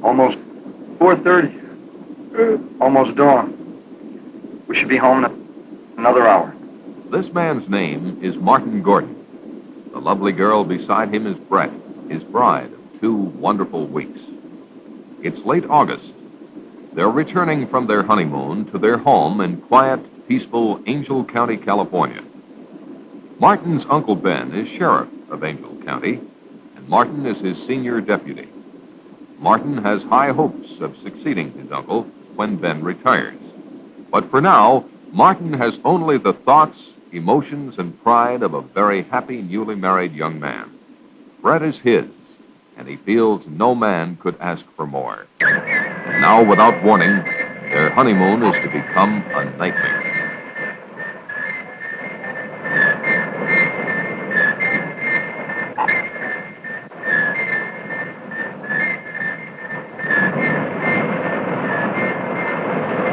Almost 4:30. Almost dawn. We should be home in another hour. This man's name is Martin Gordon. The lovely girl beside him is Brett, his bride of 2 wonderful weeks. It's late August. They're returning from their honeymoon to their home in quiet, peaceful Angel County, California. Martin's Uncle Ben is sheriff of Angel County, and Martin is his senior deputy. Martin has high hopes of succeeding his uncle when Ben retires. But for now, Martin has only the thoughts, emotions, and pride of a very happy, newly married young man. Brett is his, and he feels no man could ask for more. Now, without warning, their honeymoon is to become a nightmare.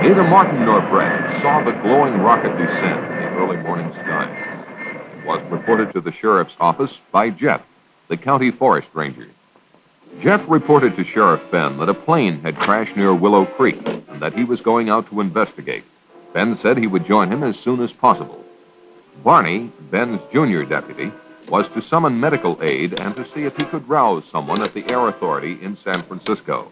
Neither Martin nor Brett saw the glowing rocket descend in the early morning skies. It was reported to the sheriff's office by Jeff, the county forest ranger. Jeff reported to Sheriff Ben that a plane had crashed near Willow Creek and that he was going out to investigate. Ben said he would join him as soon as possible. Barney, Ben's junior deputy, was to summon medical aid and to see if he could rouse someone at the Air Authority in San Francisco.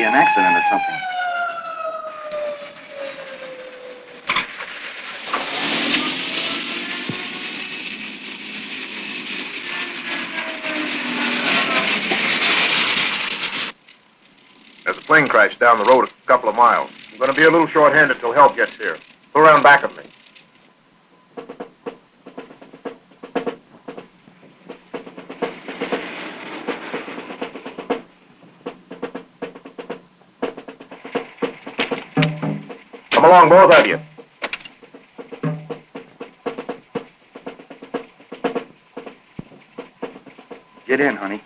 An accident or something. There's a plane crash down the road a couple of miles. I'm going to be a little short-handed till help gets here. Go around back of me. Come along, both of you. Get in, honey.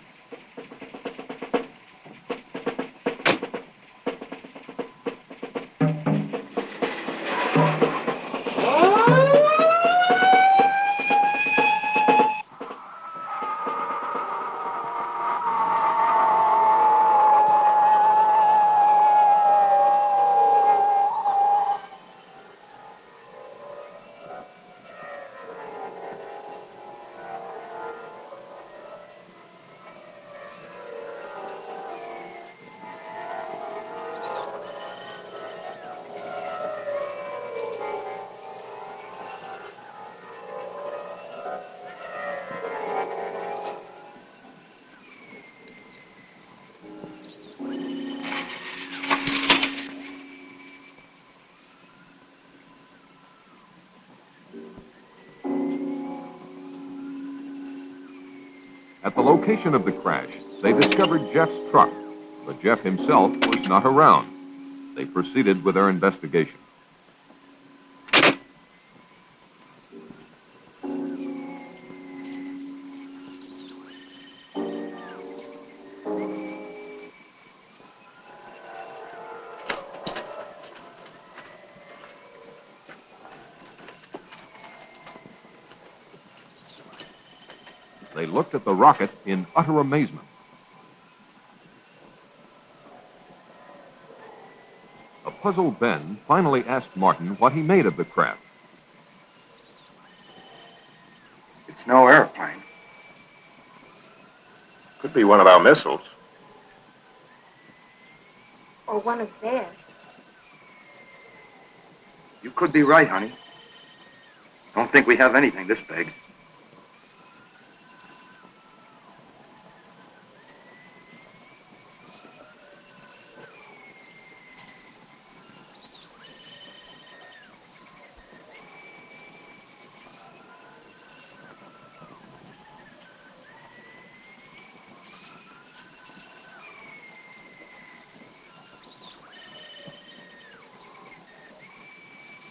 At the location of the crash, they discovered Jeff's truck, but Jeff himself was not around. They proceeded with their investigation. They looked at the rocket in utter amazement. A puzzled Ben finally asked Martin what he made of the craft. It's no airplane. Could be one of our missiles. Or one of theirs. You could be right, honey. Don't think we have anything this big.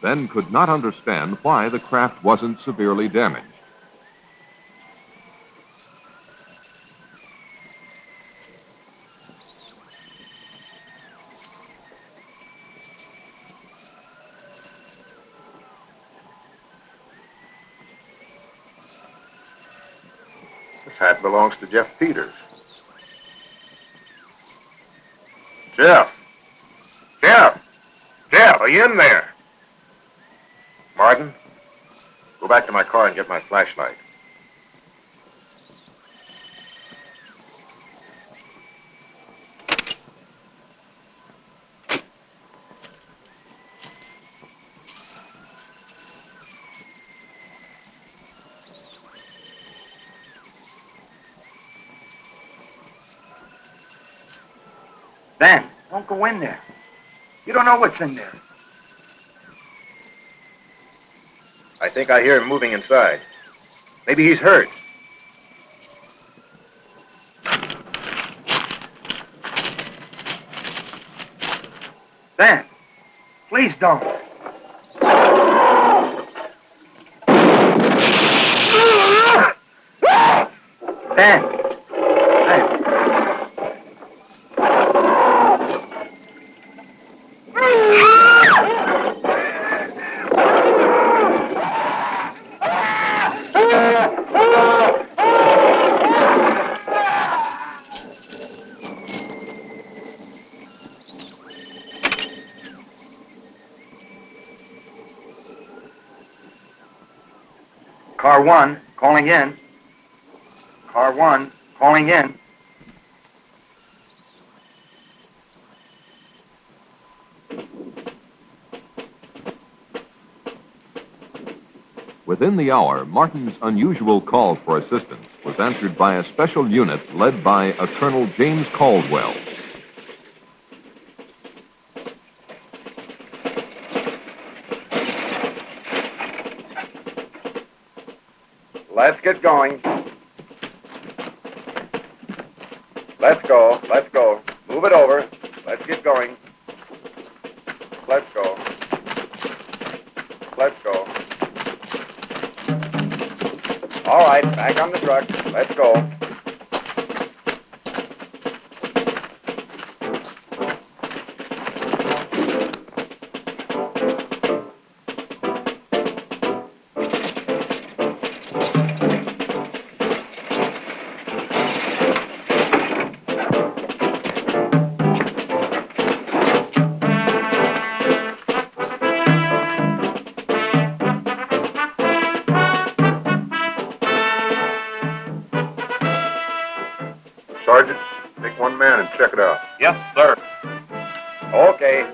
Ben could not understand why the craft wasn't severely damaged. This hat belongs to Jeff Peters. Jeff! Jeff! Jeff, are you in there? Martin, go back to my car and get my flashlight. Ben, don't go in there. You don't know what's in there. I think I hear him moving inside. Maybe he's hurt. Ben, please don't. Ben. Ben. Car 1, calling in. Car 1, calling in. Within the hour, Martin's unusual call for assistance was answered by a special unit led by a Colonel James Caldwell. Let's get going. Let's go. Let's go. Move it over. Let's get going. Let's go. Let's go. All right, back on the truck. Let's go. Sergeant, take one man and check it out. Yes, sir. Okay.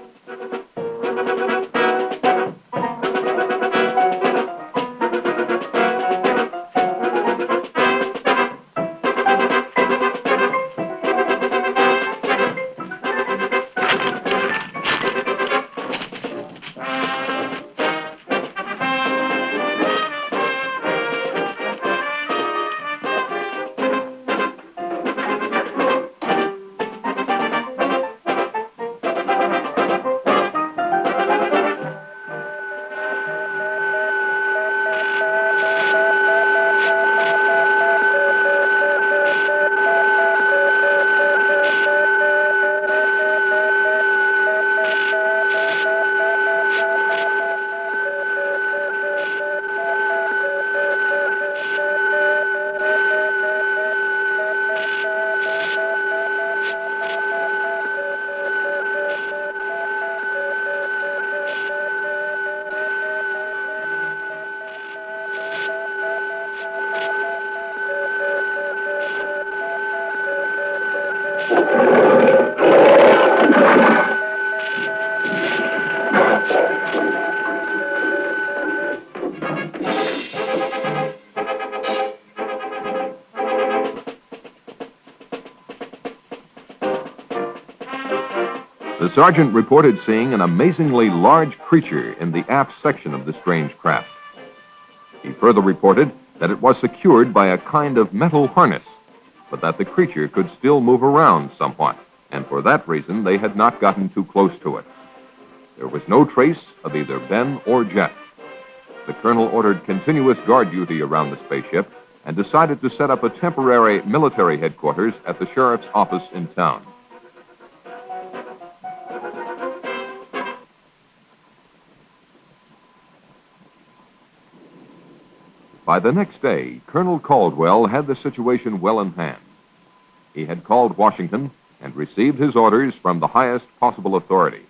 The sergeant reported seeing an amazingly large creature in the aft section of the strange craft. He further reported that it was secured by a kind of metal harness, but that the creature could still move around somewhat, and for that reason they had not gotten too close to it. There was no trace of either Ben or Jeff. The colonel ordered continuous guard duty around the spaceship and decided to set up a temporary military headquarters at the sheriff's office in town. By the next day, Colonel Caldwell had the situation well in hand. He had called Washington and received his orders from the highest possible authority.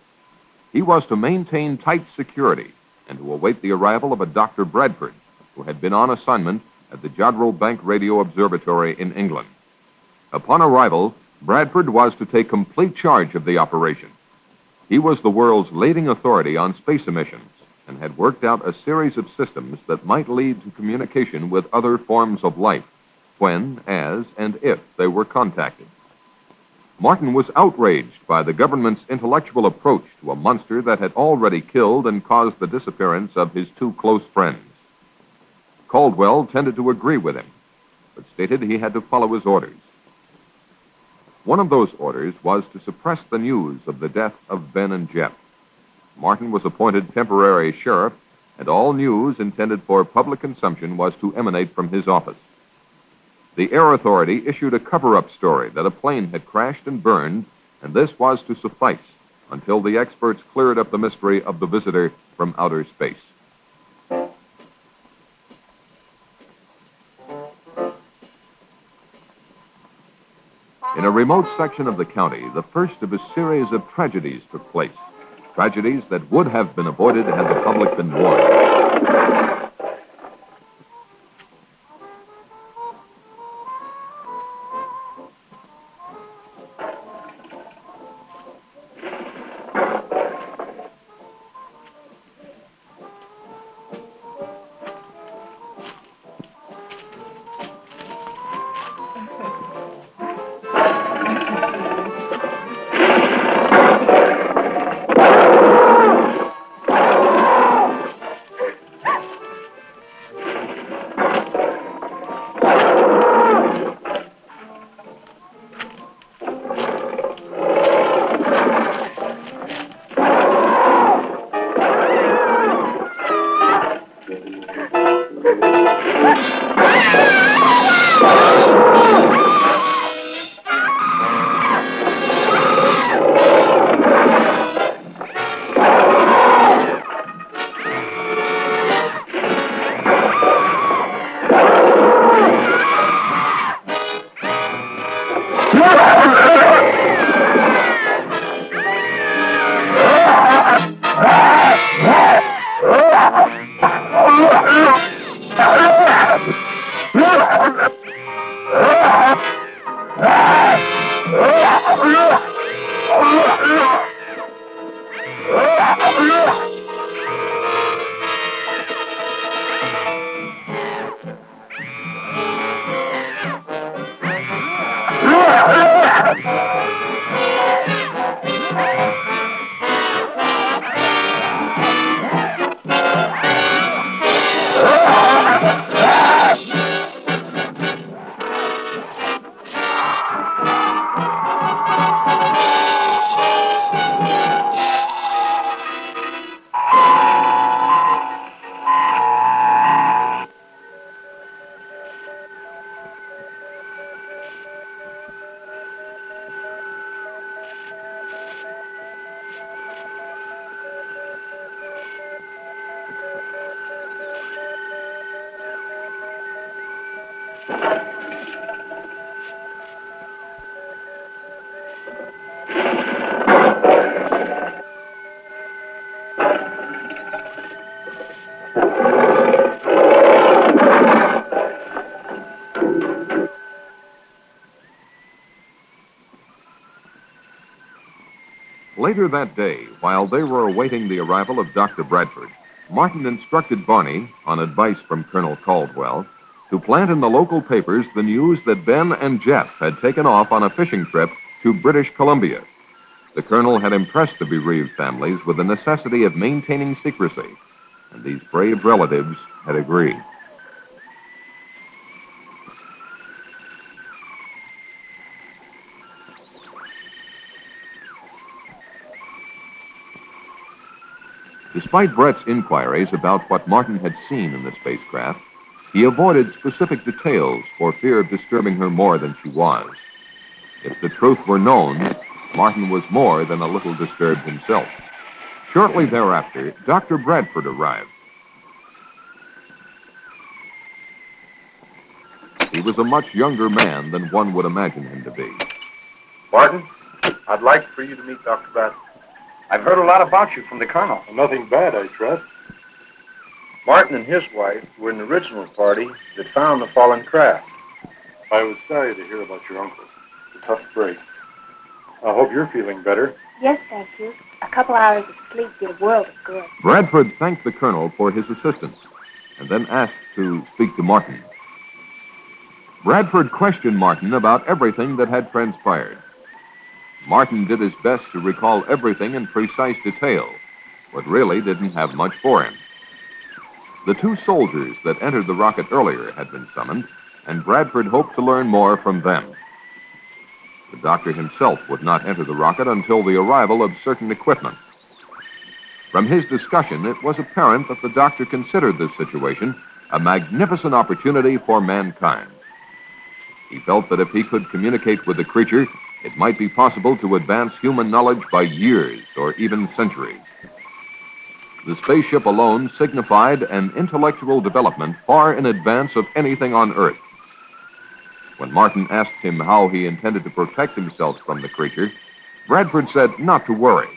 He was to maintain tight security and to await the arrival of a Dr. Bradford, who had been on assignment at the Jodrell Bank Radio Observatory in England. Upon arrival, Bradford was to take complete charge of the operation. He was the world's leading authority on space emissions and had worked out a series of systems that might lead to communication with other forms of life when, as, and if they were contacted. Martin was outraged by the government's intellectual approach to a monster that had already killed and caused the disappearance of his two close friends. Caldwell tended to agree with him, but stated he had to follow his orders. One of those orders was to suppress the news of the death of Ben and Jeff. Martin was appointed temporary sheriff, and all news intended for public consumption was to emanate from his office. The Air Authority issued a cover-up story that a plane had crashed and burned, and this was to suffice until the experts cleared up the mystery of the visitor from outer space. In a remote section of the county, the first of a series of tragedies took place. Tragedies that would have been avoided had the public been warned. Later that day, while they were awaiting the arrival of Dr. Bradford, Martin instructed Barney, on advice from Colonel Caldwell, to plant in the local papers the news that Ben and Jeff had taken off on a fishing trip to British Columbia. The colonel had impressed the bereaved families with the necessity of maintaining secrecy, and these brave relatives had agreed. Despite Brett's inquiries about what Martin had seen in the spacecraft, he avoided specific details for fear of disturbing her more than she was. If the truth were known, Martin was more than a little disturbed himself. Shortly thereafter, Dr. Bradford arrived. He was a much younger man than one would imagine him to be. Martin, I'd like for you to meet Dr. Bradford. I've heard a lot about you from the colonel. Nothing bad, I trust. Martin and his wife were in the original party that found the fallen craft. I was sorry to hear about your uncle. It's a tough break. I hope you're feeling better. Yes, thank you. A couple hours of sleep did a world of good. Bradford thanked the colonel for his assistance and then asked to speak to Martin. Bradford questioned Martin about everything that had transpired. Martin did his best to recall everything in precise detail, but really didn't have much for him. The two soldiers that entered the rocket earlier had been summoned, and Bradford hoped to learn more from them. The doctor himself would not enter the rocket until the arrival of certain equipment. From his discussion, it was apparent that the doctor considered this situation a magnificent opportunity for mankind. He felt that if he could communicate with the creature, it might be possible to advance human knowledge by years or even centuries. The spaceship alone signified an intellectual development far in advance of anything on Earth. When Martin asked him how he intended to protect himself from the creature, Bradford said not to worry,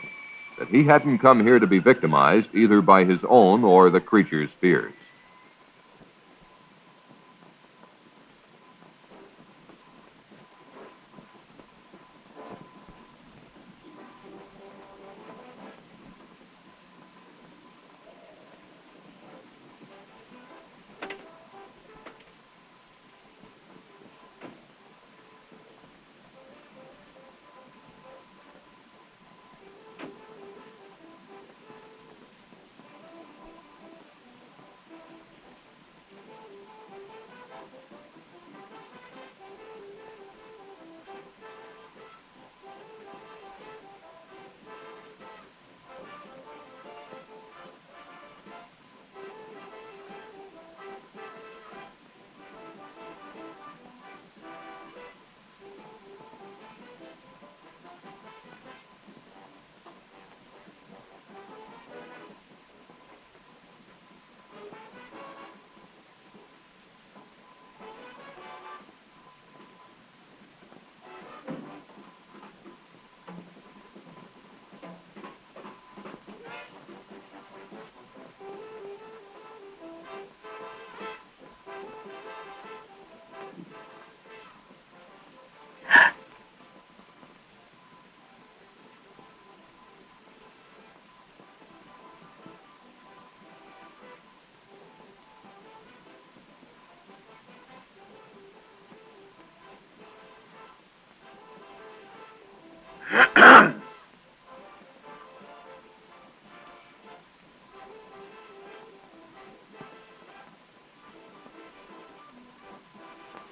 that he hadn't come here to be victimized either by his own or the creature's fears.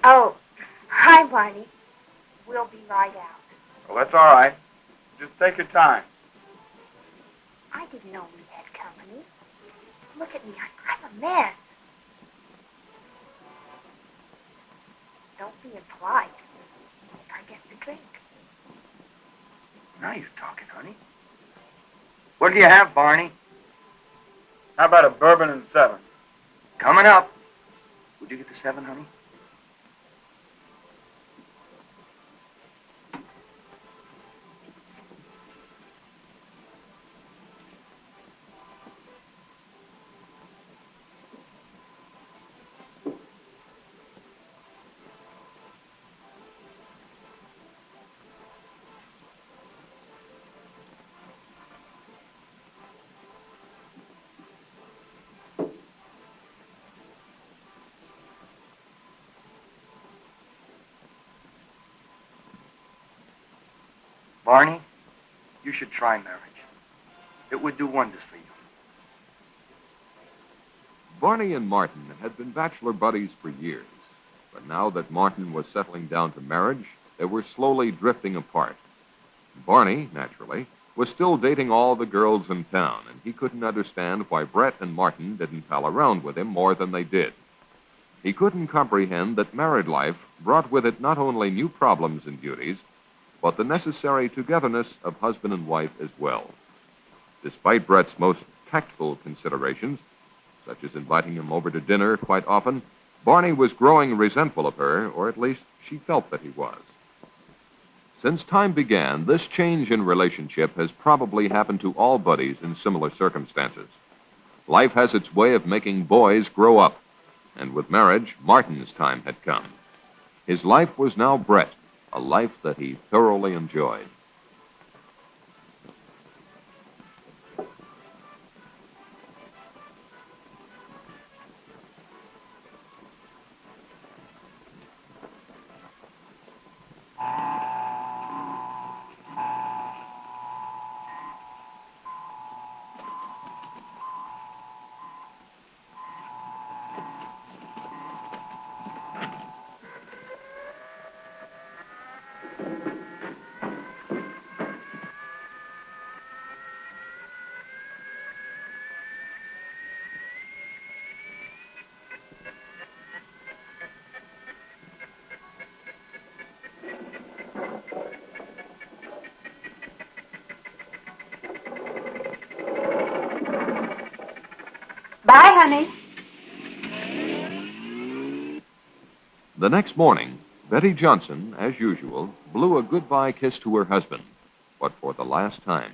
Oh, hi, Barney. We'll be right out. Well, that's all right. Just take your time. I didn't know we had company. Look at me. I'm a mess. Don't be impolite. I get the drink. Now you're talking, honey. What do you have, Barney? How about a bourbon and 7? Coming up. Would you get the 7, honey? Barney, You should try marriage. It would do wonders for you. Barney and Martin had been bachelor buddies for years, but now that Martin was settling down to marriage, they were slowly drifting apart. Barney, naturally, was still dating all the girls in town, and he couldn't understand why Brett and Martin didn't pal around with him more than they did. He couldn't comprehend that married life brought with it not only new problems and duties, but the necessary togetherness of husband and wife as well. Despite Brett's most tactful considerations, such as inviting him over to dinner quite often, Barney was growing resentful of her, or at least she felt that he was. Since time began, this change in relationship has probably happened to all buddies in similar circumstances. Life has its way of making boys grow up, and with marriage, Martin's time had come. His life was now Brett, a life that he thoroughly enjoyed. Bye, honey. The next morning, Betty Johnson, as usual, blew a goodbye kiss to her husband, but for the last time.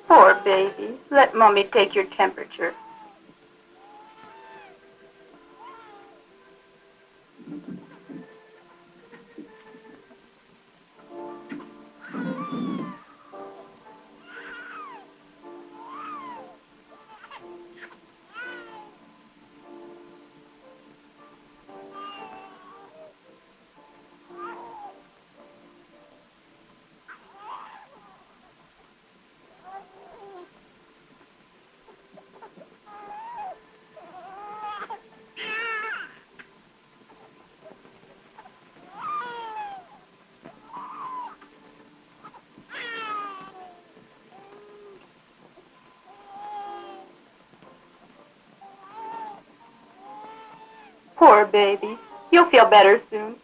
Poor baby. Let Mommy take your temperature. Poor baby. You'll feel better soon.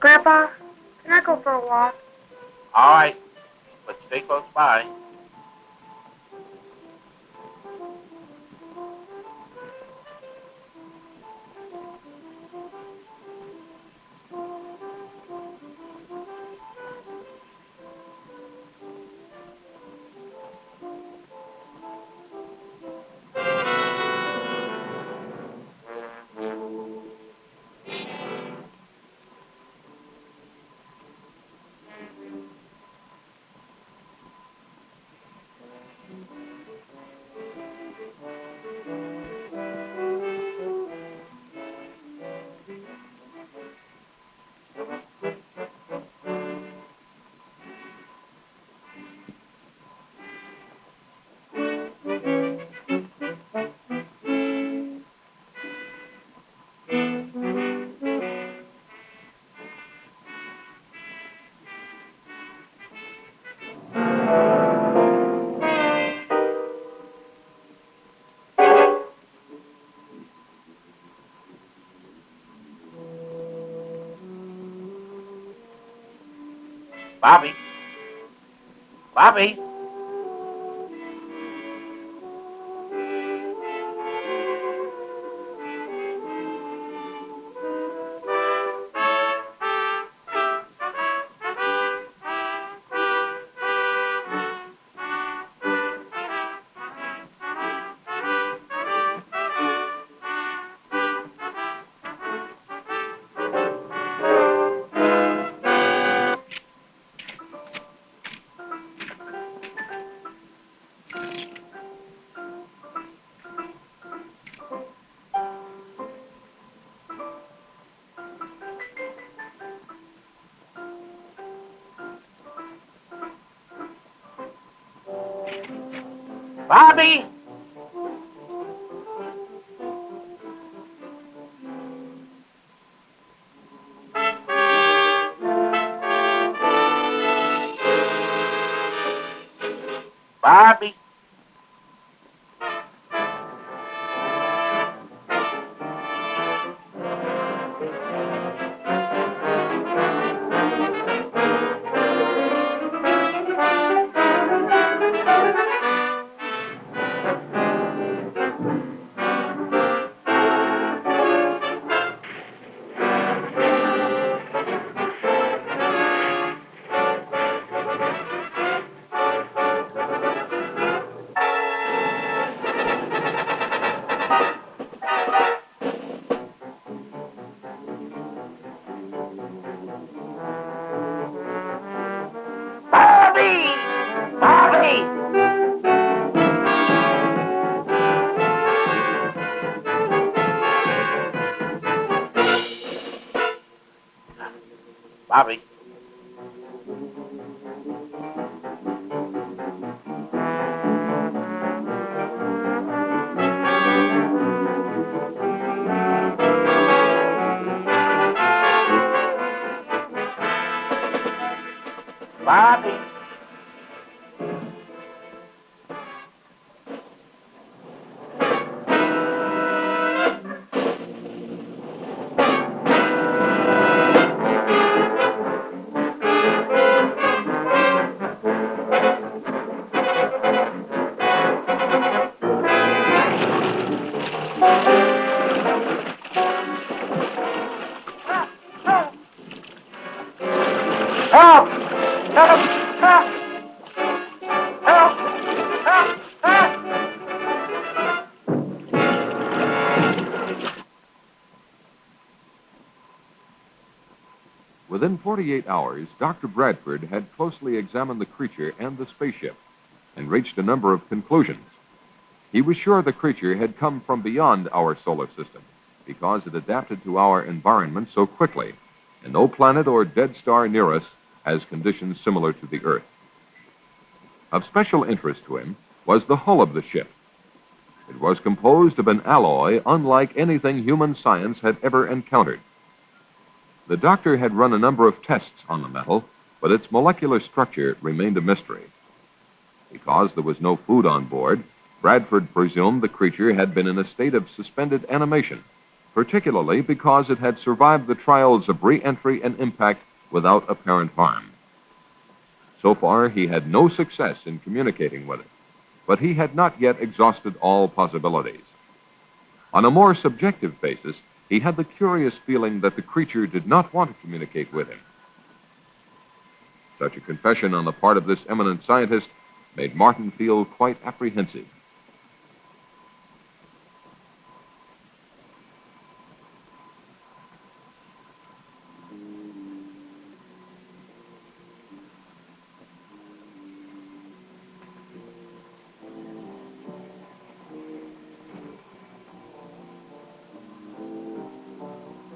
Grandpa, can I go for a walk? All right, but stay close by. Bobby. Bobby. Bobby! Bobby! Bobby. Bobby. Help! Help! Help! Help! Help! Help! Within 48 hours, Dr. Bradford had closely examined the creature and the spaceship and reached a number of conclusions. He was sure the creature had come from beyond our solar system because it adapted to our environment so quickly, and no planet or dead star near us has conditions similar to the Earth. Of special interest to him was the hull of the ship. It was composed of an alloy unlike anything human science had ever encountered. The doctor had run a number of tests on the metal, but its molecular structure remained a mystery. Because there was no food on board, Bradford presumed the creature had been in a state of suspended animation, particularly because it had survived the trials of re-entry and impact without apparent harm. So far, he had no success in communicating with it, but he had not yet exhausted all possibilities. On a more subjective basis, he had the curious feeling that the creature did not want to communicate with him. Such a confession on the part of this eminent scientist made Martin feel quite apprehensive.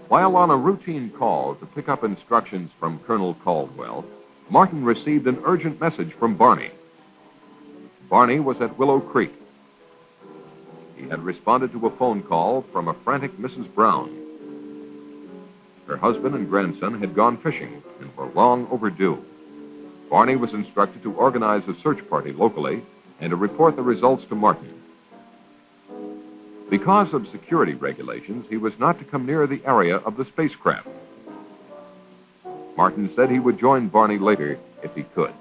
While on a routine call to pick up instructions from Colonel Caldwell, Martin received an urgent message from Barney. Barney was at Willow Creek. He had responded to a phone call from a frantic Mrs. Brown. Her husband and grandson had gone fishing and were long overdue. Barney was instructed to organize a search party locally and to report the results to Martin. Because of security regulations, he was not to come near the area of the spacecraft. Martin said he would join Barney later if he could.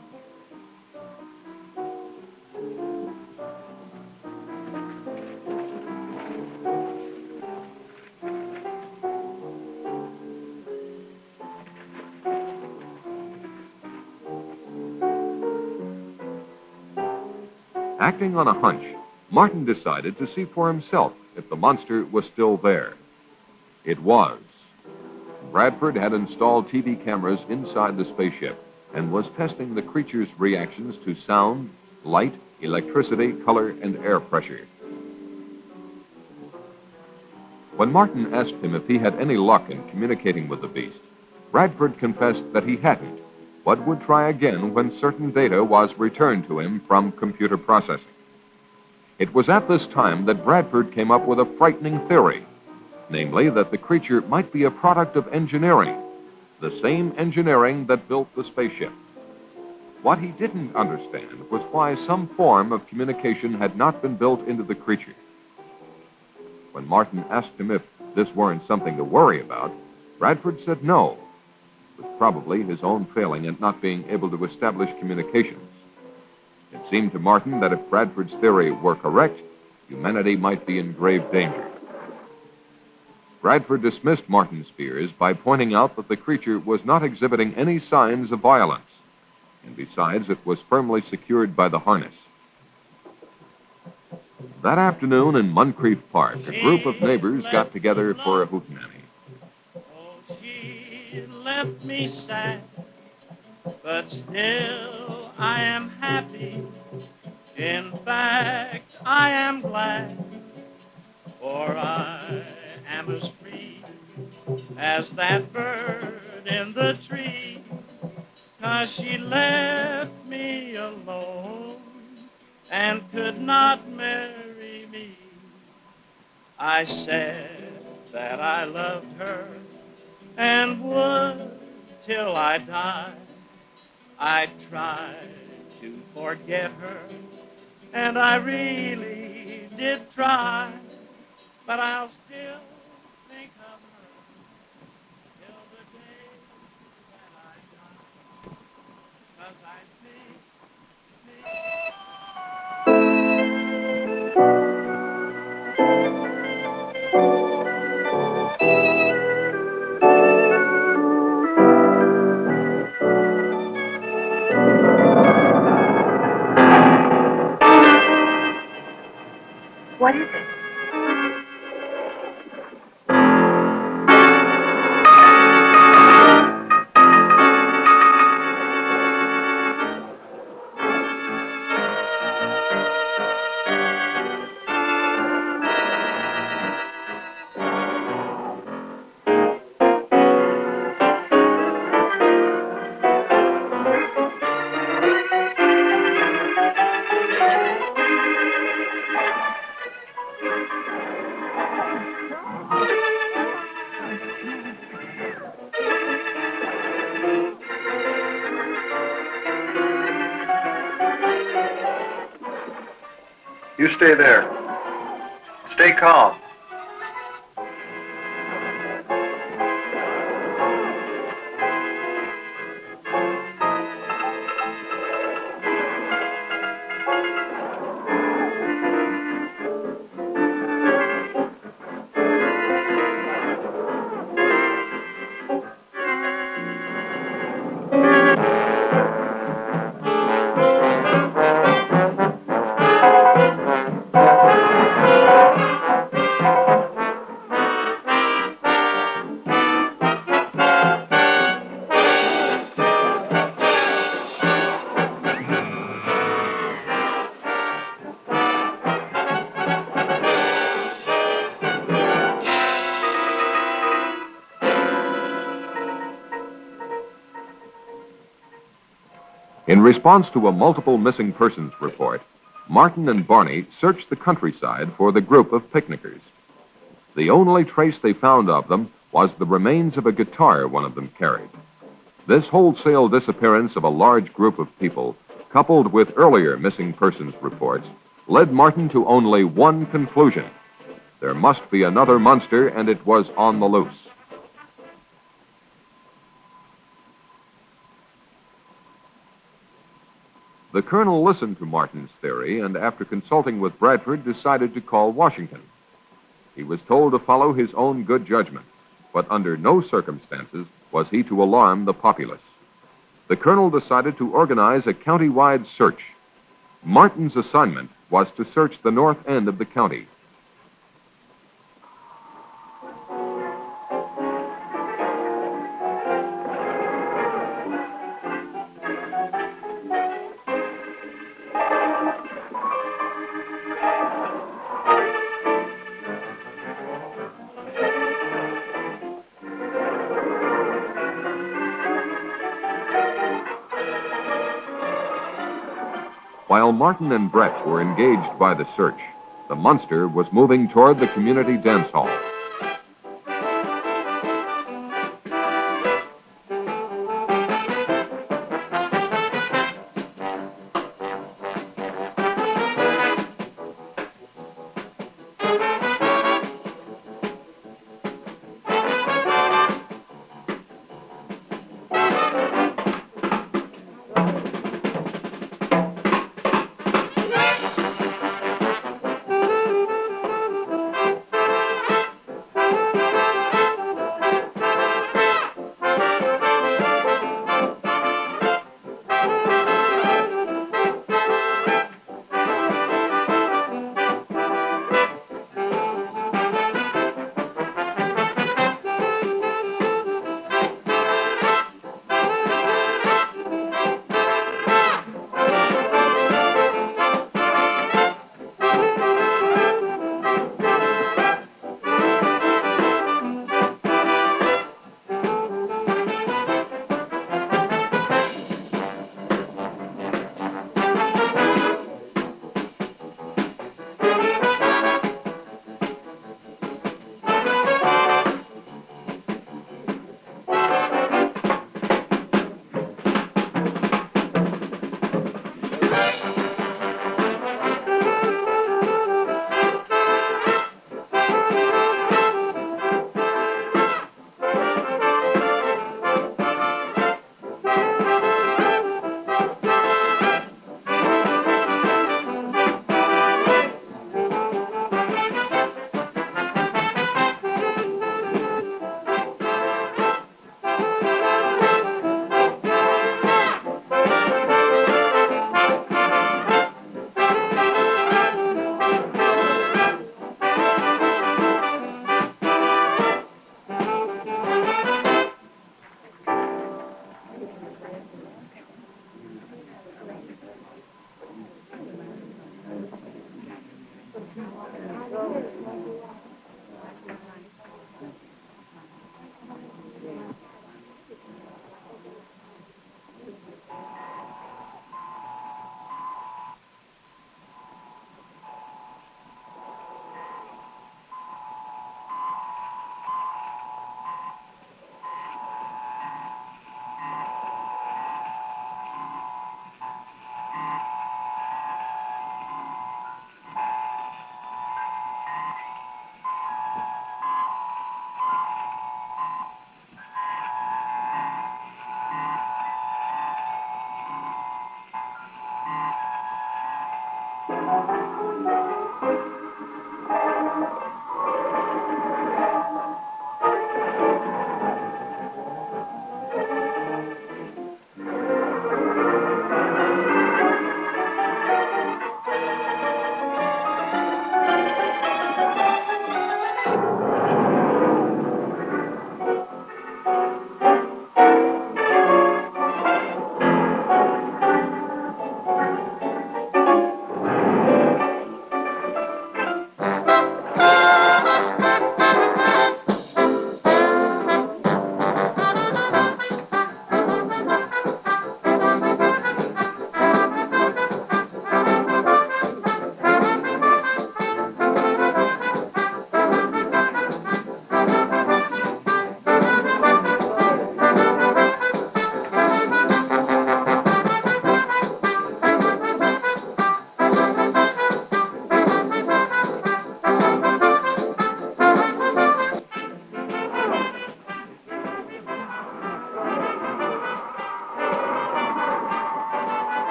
Acting on a hunch, Martin decided to see for himself if the monster was still there. It was. Bradford had installed TV cameras inside the spaceship and was testing the creature's reactions to sound, light, electricity, color, and air pressure. When Martin asked him if he had any luck in communicating with the beast, Bradford confessed that he hadn't, but would try again when certain data was returned to him from computer processing. It was at this time that Bradford came up with a frightening theory, namely that the creature might be a product of engineering, the same engineering that built the spaceship. What he didn't understand was why some form of communication had not been built into the creature. When Martin asked him if this weren't something to worry about, Bradford said no. It was probably his own failing at not being able to establish communications. It seemed to Martin that if Bradford's theory were correct, humanity might be in grave danger. Bradford dismissed Martin's fears by pointing out that the creature was not exhibiting any signs of violence, and besides, it was firmly secured by the harness. That afternoon in Moncrief Park, a group of neighbors got together for a hootenanny. Oh, she left me sad, but still I am happy. In fact, I am glad, for I am as free as that bird in the tree, 'cause she left me alone and could not marry me. I said that I loved her and would till I died. I tried to forget her, and I really did try, but I'll still think of her till the day that I die, 'cause I think What is it? You stay there. Stay calm. In response to a multiple missing persons report, Martin and Barney searched the countryside for the group of picnickers. The only trace they found of them was the remains of a guitar one of them carried. This wholesale disappearance of a large group of people, coupled with earlier missing persons reports, led Martin to only one conclusion. There must be another monster, and it was on the loose. The colonel listened to Martin's theory, and after consulting with Bradford, decided to call Washington. He was told to follow his own good judgment, but under no circumstances was he to alarm the populace. The colonel decided to organize a county-wide search. Martin's assignment was to search the north end of the county. While Martin and Brett were engaged by the search, the monster was moving toward the community dance hall.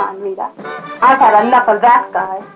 on, Rita. I've had enough of that guy.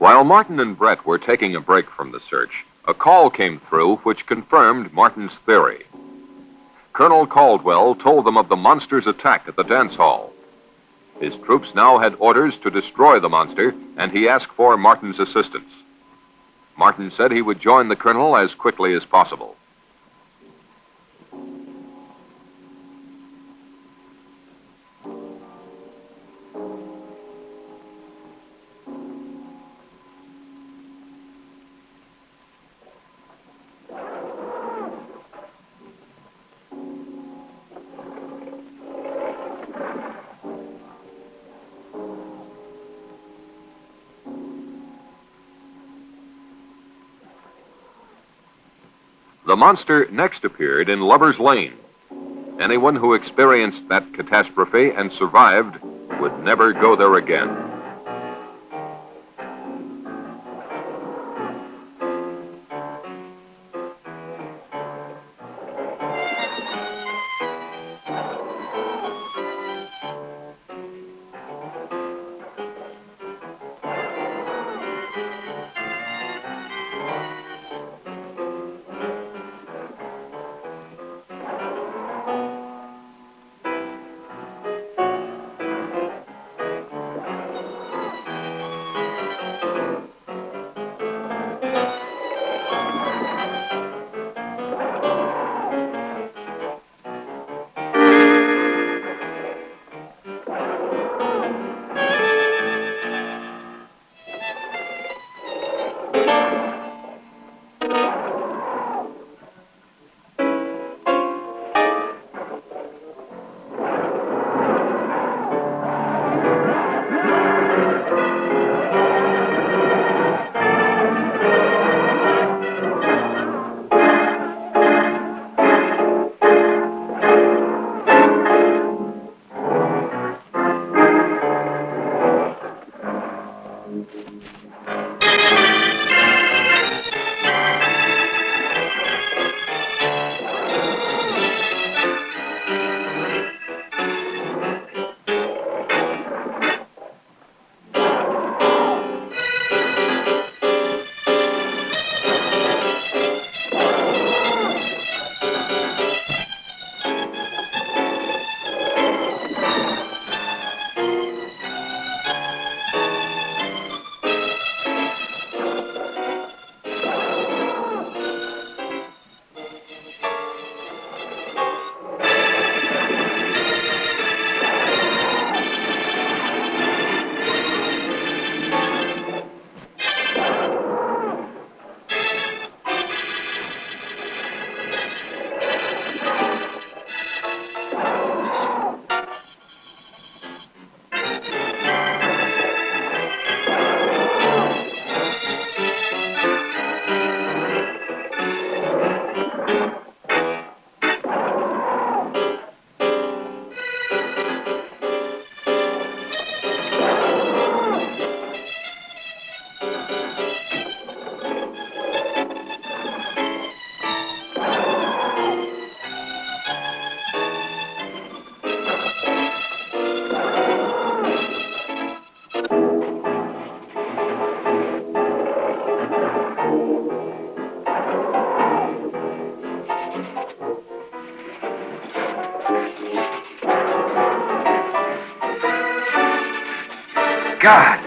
While Martin and Brett were taking a break from the search, a call came through which confirmed Martin's theory. Colonel Caldwell told them of the monster's attack at the dance hall. His troops now had orders to destroy the monster, and he asked for Martin's assistance. Martin said he would join the colonel as quickly as possible. The monster next appeared in Lover's Lane. Anyone who experienced that catastrophe and survived would never go there again. God!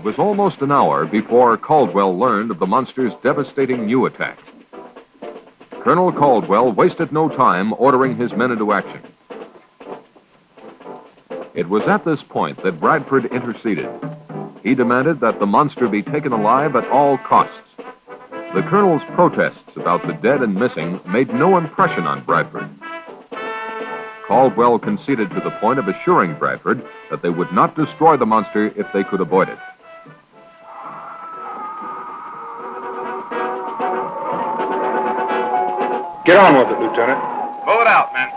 was almost an hour before Caldwell learned of the monster's devastating new attack. Colonel Caldwell wasted no time ordering his men into action. It was at this point that Bradford interceded. He demanded that the monster be taken alive at all costs. The colonel's protests about the dead and missing made no impression on Bradford. Caldwell conceded to the point of assuring Bradford that they would not destroy the monster if they could avoid it. Get on with it, Lieutenant. Move it out, men.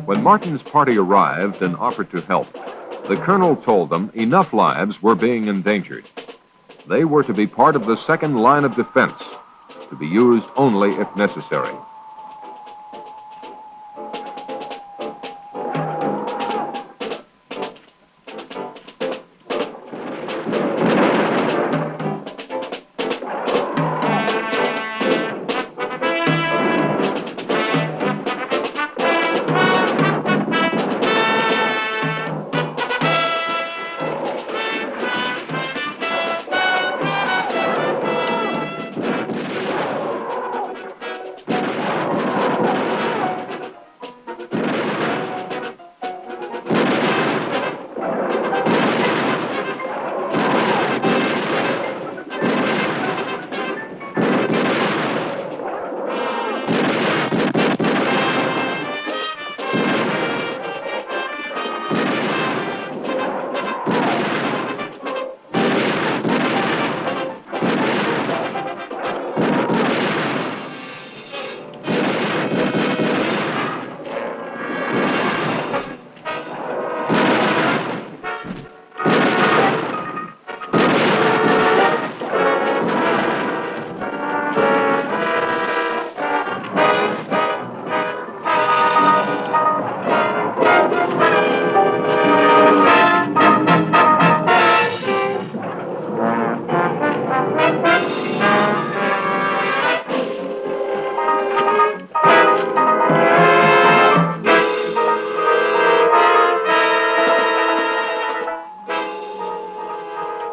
When Martin's party arrived and offered to help, the colonel told them enough lives were being endangered. They were to be part of the second line of defense, to be used only if necessary.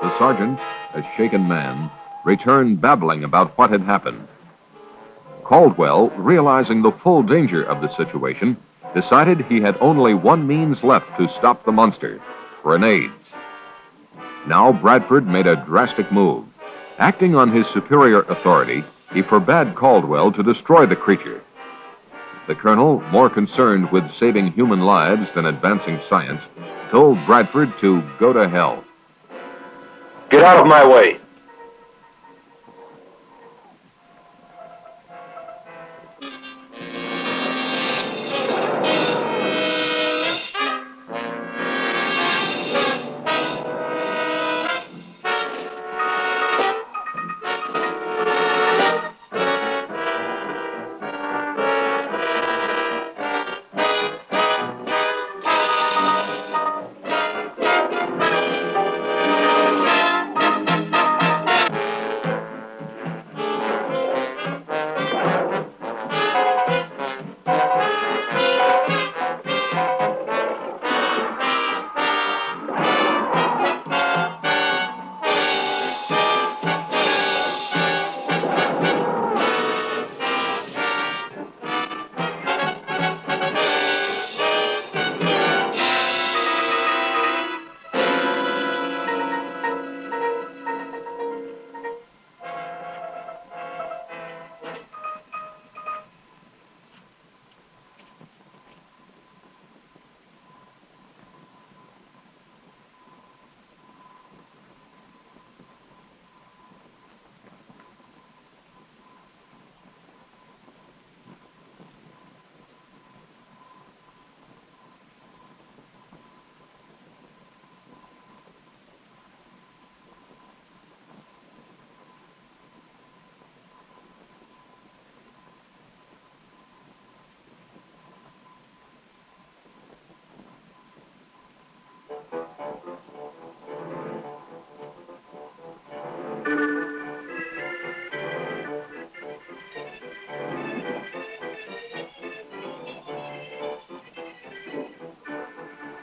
The sergeant, a shaken man, returned babbling about what had happened. Caldwell, realizing the full danger of the situation, decided he had only one means left to stop the monster: grenades. Now Bradford made a drastic move. Acting on his superior authority, he forbade Caldwell to destroy the creature. The colonel, more concerned with saving human lives than advancing science, told Bradford to go to hell. Get out of my way.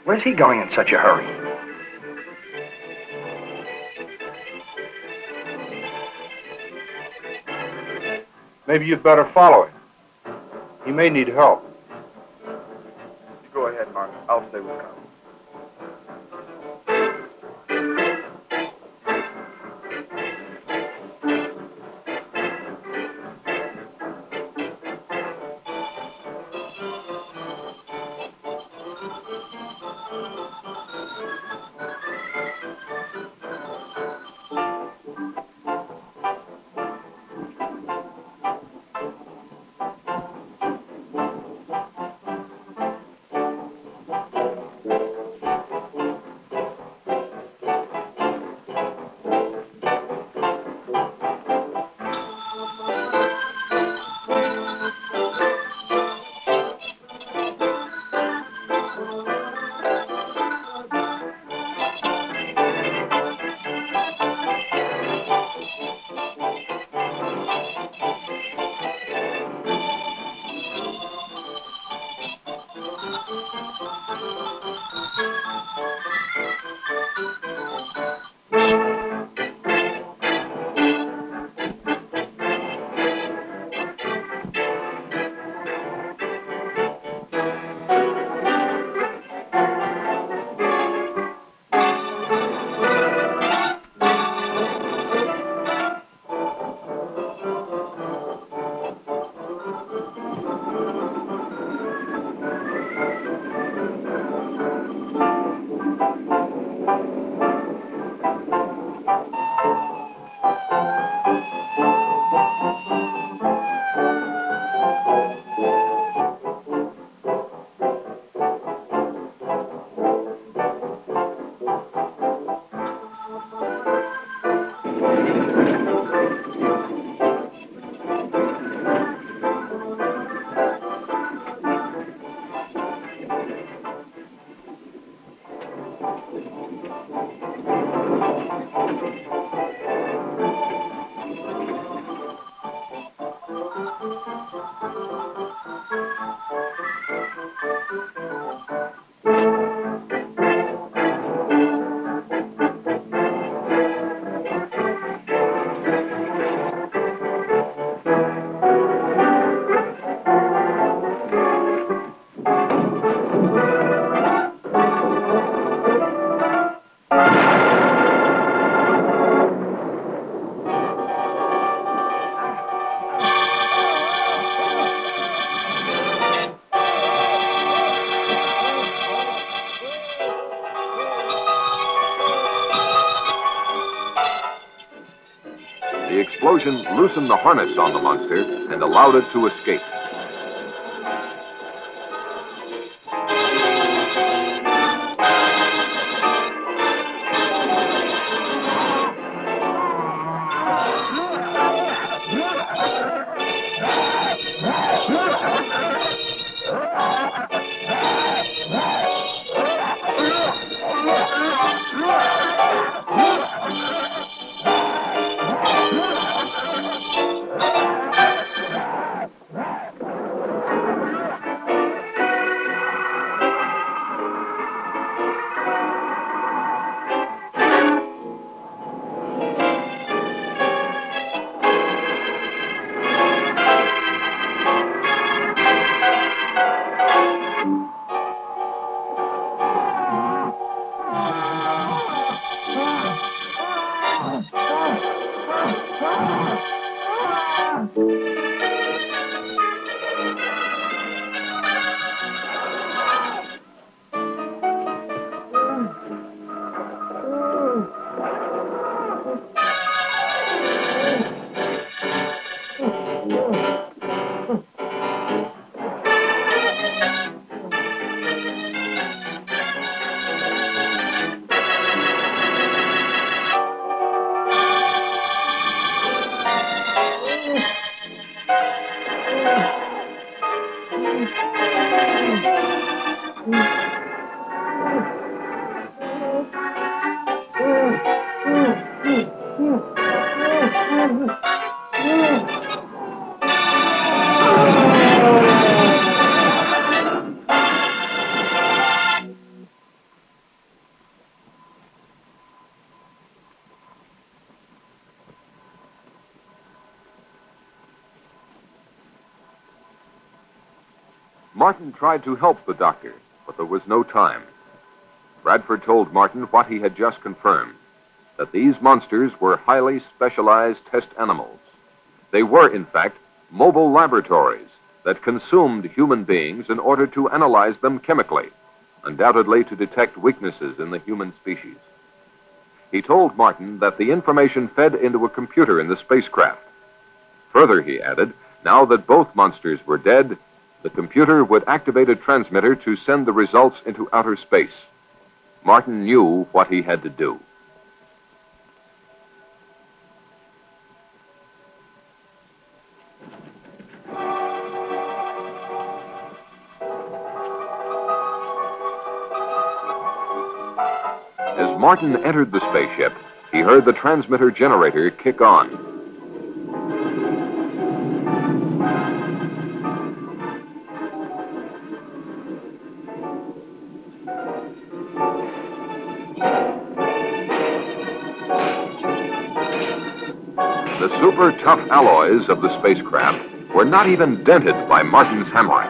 Where's he going in such a hurry? Maybe you'd better follow him. He may need help. You go ahead, Martin. I'll stay with Carl. The explosion loosened the harness on the monster and allowed it to escape. Martin tried to help the doctor, but there was no time. Bradford told Martin what he had just confirmed, that these monsters were highly specialized test animals. They were, in fact, mobile laboratories that consumed human beings in order to analyze them chemically, undoubtedly to detect weaknesses in the human species. He told Martin that the information fed into a computer in the spacecraft. Further, he added, now that both monsters were dead, the computer would activate a transmitter to send the results into outer space. Martin knew what he had to do. As Martin entered the spaceship, he heard the transmitter generator kick on. The super tough alloys of the spacecraft were not even dented by Martin's hammering.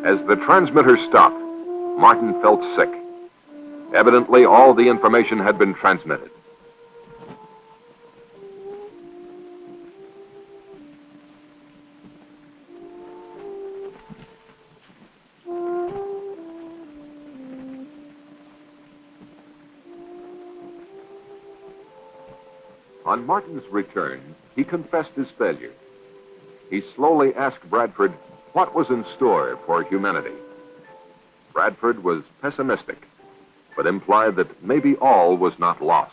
As the transmitter stopped, Martin felt sick. Evidently, all the information had been transmitted. On Martin's return, he confessed his failure. He slowly asked Bradford what was in store for humanity. Bradford was pessimistic, but implied that maybe all was not lost.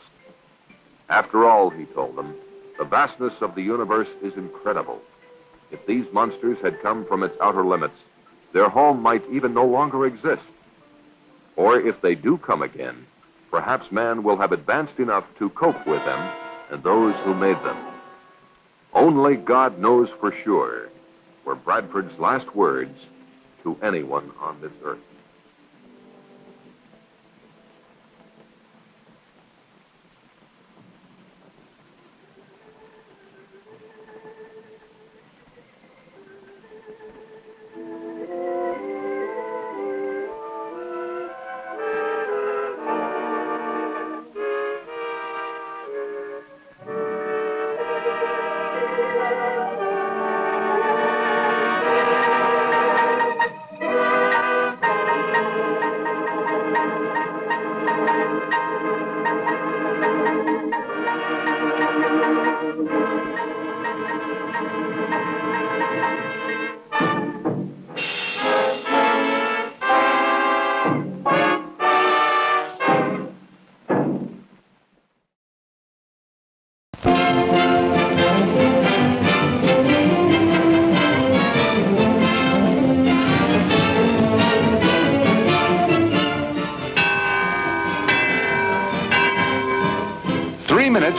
After all, he told them, the vastness of the universe is incredible. If these monsters had come from its outer limits, their home might even no longer exist. Or if they do come again, perhaps man will have advanced enough to cope with them and those who made them. Only God knows for sure, were Bradford's last words to anyone on this earth.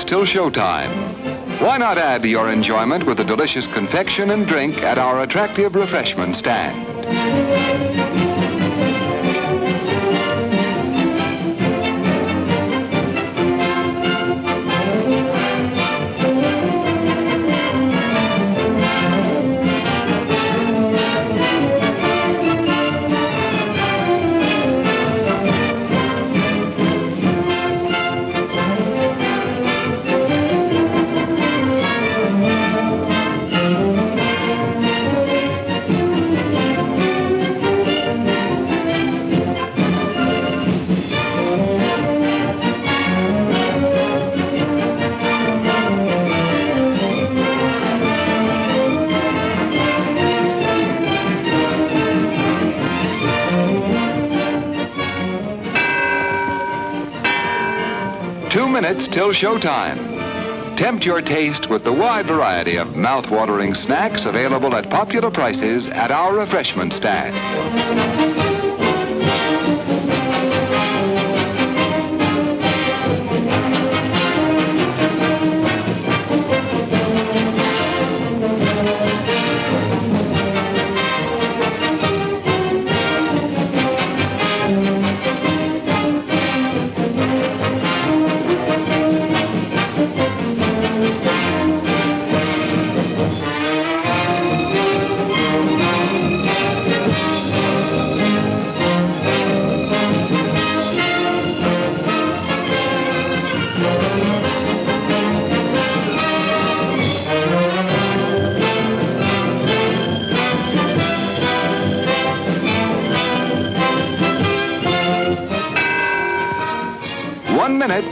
Till showtime. Why not add to your enjoyment with a delicious confection and drink at our attractive refreshment stand? Minutes till showtime. Tempt your taste with the wide variety of mouth-watering snacks available at popular prices at our refreshment stand.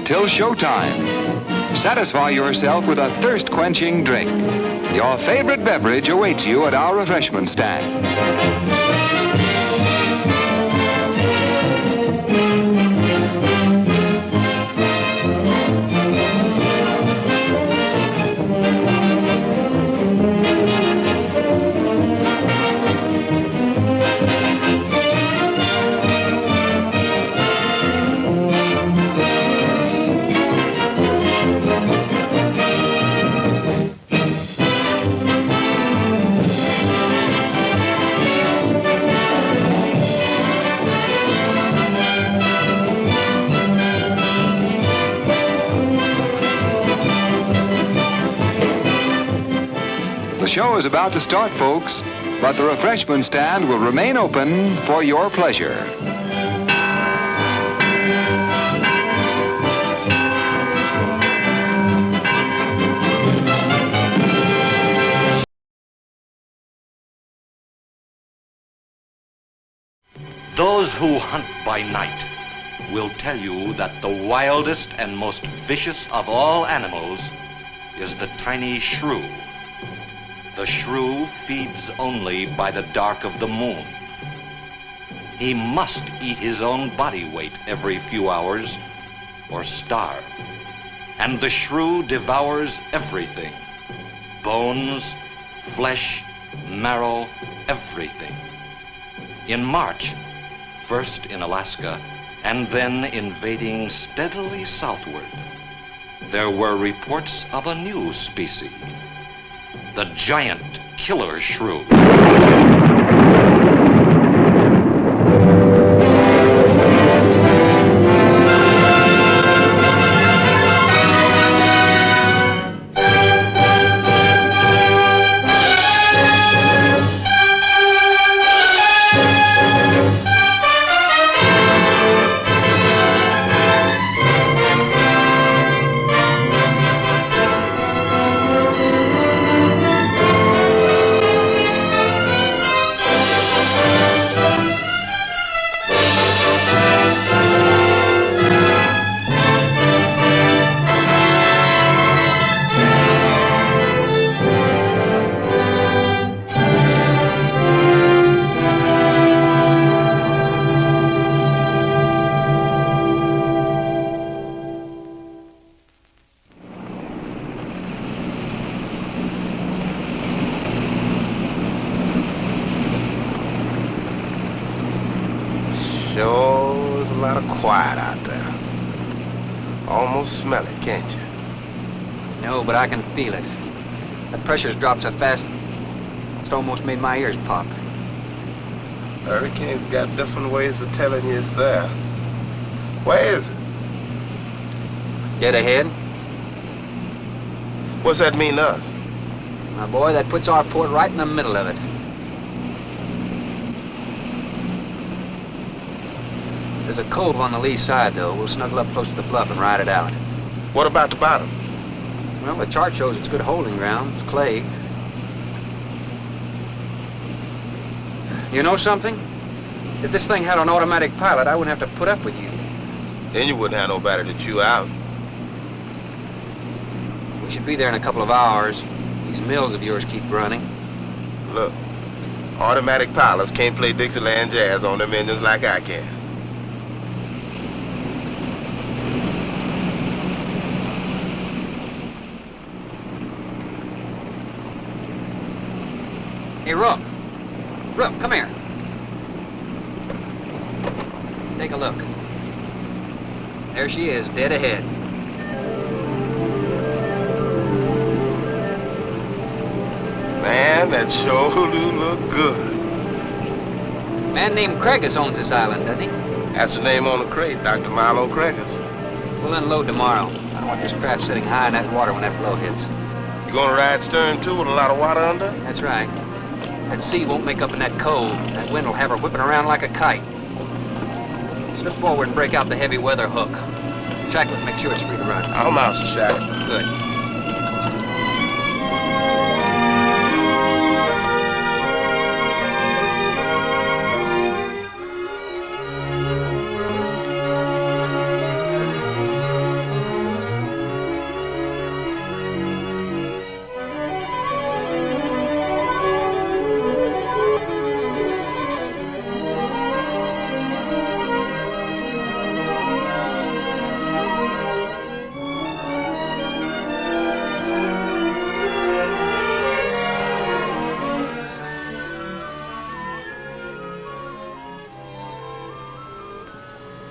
Till showtime. Satisfy yourself with a thirst-quenching drink. Your favorite beverage awaits you at our refreshment stand. The show is about to start, folks, but the refreshment stand will remain open for your pleasure. Those who hunt by night will tell you that the wildest and most vicious of all animals is the tiny shrew. The shrew feeds only by the dark of the moon. He must eat his own body weight every few hours or starve. And the shrew devours everything: bones, flesh, marrow, everything. In March, first in Alaska and then invading steadily southward, there were reports of a new species, the giant killer shrew. Sure is a lot of quiet out there. Almost smell it, can't you? No, but I can feel it. That pressure's dropped so fast, it's almost made my ears pop. Hurricane's got different ways of telling you it's there. Where is it? Dead ahead. What's that mean to us? My boy, that puts our port right in the middle of it. There's a cove on the lee side, though. We'll snuggle up close to the bluff and ride it out. What about the bottom? Well, the chart shows it's good holding ground. It's clay. You know something? If this thing had an automatic pilot, I wouldn't have to put up with you. Then you wouldn't have nobody to chew out. We should be there in a couple of hours. These mills of yours keep running. Look, automatic pilots can't play Dixieland jazz on them engines like I can. Hey, Rook. Rook, come here. Take a look. There she is, dead ahead. Man, that sure do look good. A man named Craigus owns this island, doesn't he? That's the name on the crate, Dr. Milo Craigus. We'll unload tomorrow. I don't want this craft sitting high in that water when that blow hits. You gonna ride stern, too, with a lot of water under? That's right. That sea won't make up in that cove. That wind will have her whipping around like a kite. Slip forward and break out the heavy weather hook. Shacklet, make sure it's free to run. I'll mount the shacklet. Good.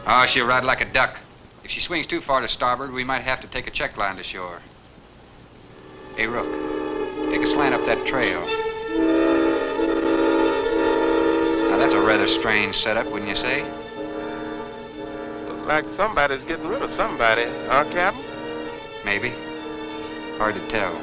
Oh, she'll ride like a duck. If she swings too far to starboard, we might have to take a check line to shore. Hey, Rook, take a slant up that trail. Now, that's a rather strange setup, wouldn't you say? Look like somebody's getting rid of somebody, huh, Captain? Maybe. Hard to tell.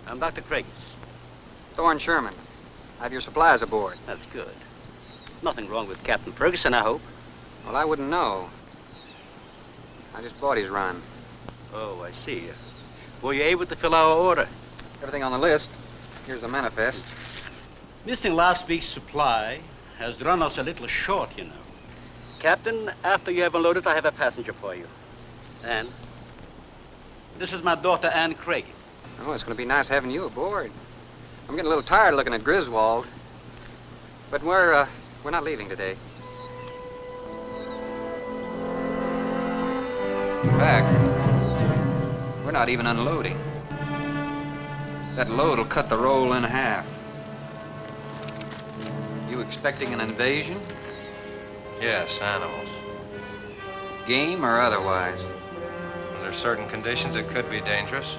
I'm Dr. Craigus. Thorne Sherman. Have your supplies aboard. That's good. Nothing wrong with Captain Ferguson, I hope. Well, I wouldn't know. I just bought his run. Oh, I see. Were you able to fill our order? Everything on the list. Here's the manifest. Missing last week's supply has run us a little short, you know. Captain, after you have unloaded, I have a passenger for you. Anne. This is my daughter, Anne Craigus. Oh, it's going to be nice having you aboard. I'm getting a little tired looking at Griswold. But we're not leaving today. In fact, we're not even unloading. That load will cut the roll in half. You expecting an invasion? Yes, animals. Game or otherwise? Under certain conditions, it could be dangerous.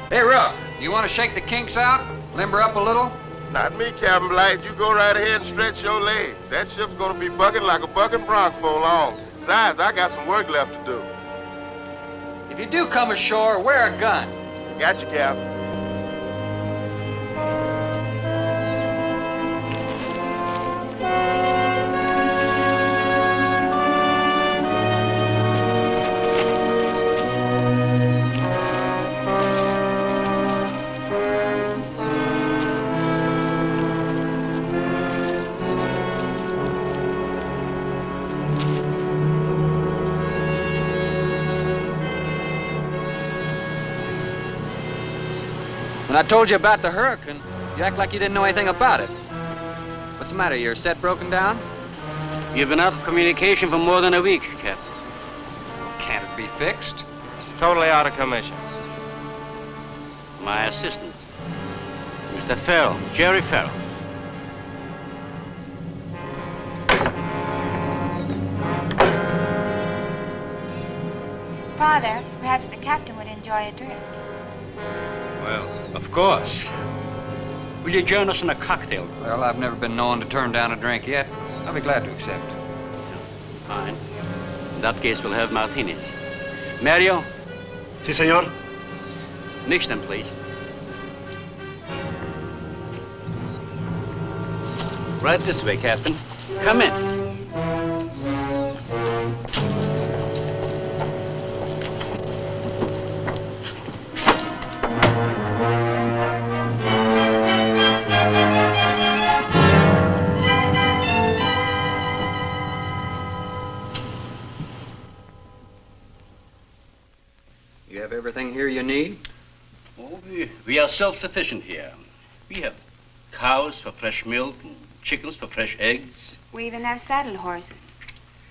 Hey, Rook, you want to shake the kinks out? Limber up a little? Not me, Captain Blight. You go right ahead and stretch your legs. That ship's gonna be bucking like a bucking bronc for long. Besides, I got some work left to do. If you do come ashore, wear a gun. Got you, Captain. When I told you about the hurricane, you act like you didn't know anything about it. What's the matter? Your set broken down? You've been out of communication for more than a week, Captain. Can't it be fixed? It's totally out of commission. My assistant, Mr. Farrell, Jerry Farrell. Father, perhaps the captain would enjoy a drink. Well, of course. Will you join us in a cocktail? Well, I've never been known to turn down a drink yet. I'll be glad to accept. Fine. In that case, we'll have martinis. Mario? Si, senor. Mix them, please. Right this way, Captain. Come in. You have everything here you need? Oh, we are self-sufficient here. We have cows for fresh milk and chickens for fresh eggs. We even have saddle horses.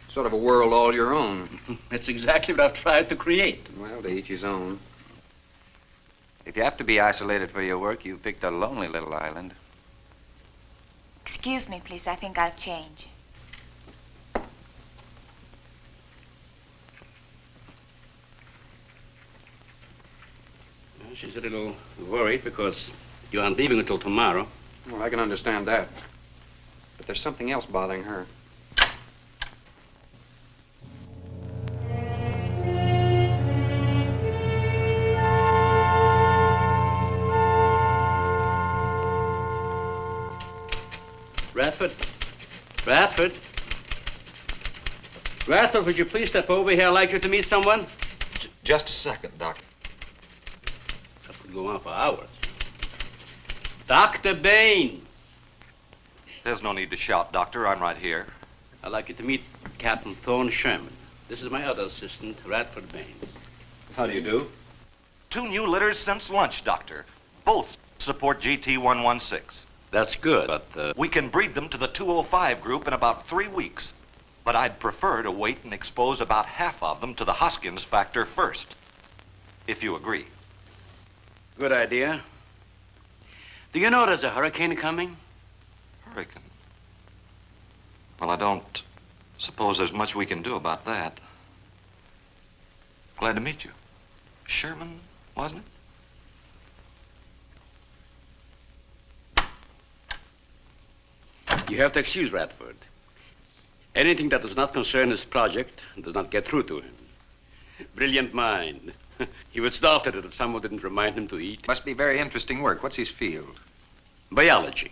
Sort of a world all your own. That's exactly what I've tried to create. Well, to each his own. If you have to be isolated for your work, you've picked a lonely little island. Excuse me, please. I think I'll change. She's a little worried because you aren't leaving until tomorrow. Well, I can understand that. But there's something else bothering her. Radford? Radford? Radford, would you please step over here? I'd like you to meet someone. Just a second, Doctor. That could go on for hours. Dr. Baines. There's no need to shout, Doctor. I'm right here. I'd like you to meet Captain Thorne Sherman. This is my other assistant, Radford Baines. How do you do? 2 new litters since lunch, Doctor. Both support GT116. That's good, but... We can breed them to the 205 group in about 3 weeks. But I'd prefer to wait and expose about half of them to the Hoskins factor first. If you agree. Good idea. Do you know there's a hurricane coming? Hurricane? Well, I don't suppose there's much we can do about that. Glad to meet you. Sherman, wasn't it? You have to excuse Radford. Anything that does not concern his project does not get through to him. Brilliant mind. He would starve at it if someone didn't remind him to eat. Must be very interesting work. What's his field? Biology.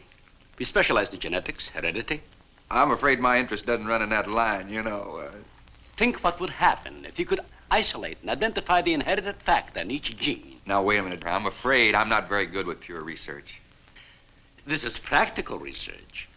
We specialize in genetics, heredity. I'm afraid my interest doesn't run in that line, you know. Think what would happen if you could isolate and identify the inherited factor in each gene. Now, wait a minute. I'm afraid I'm not very good with pure research. This is practical research.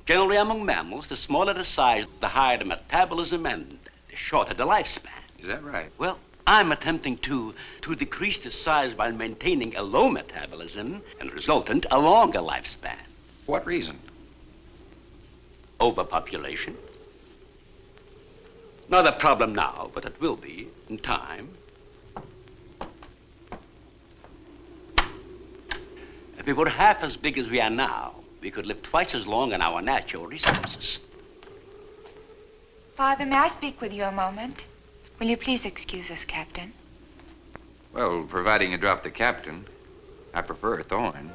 Generally, among mammals, the smaller the size, the higher the metabolism and the shorter the lifespan. Is that right? Well, I'm attempting to decrease the size while maintaining a low metabolism and resultant a longer lifespan. What reason? Overpopulation. Not a problem now, but it will be in time. If we were half as big as we are now, we could live twice as long on our natural resources. Father, may I speak with you a moment? Will you please excuse us, Captain? Well, providing you drop the captain, I prefer Thorne.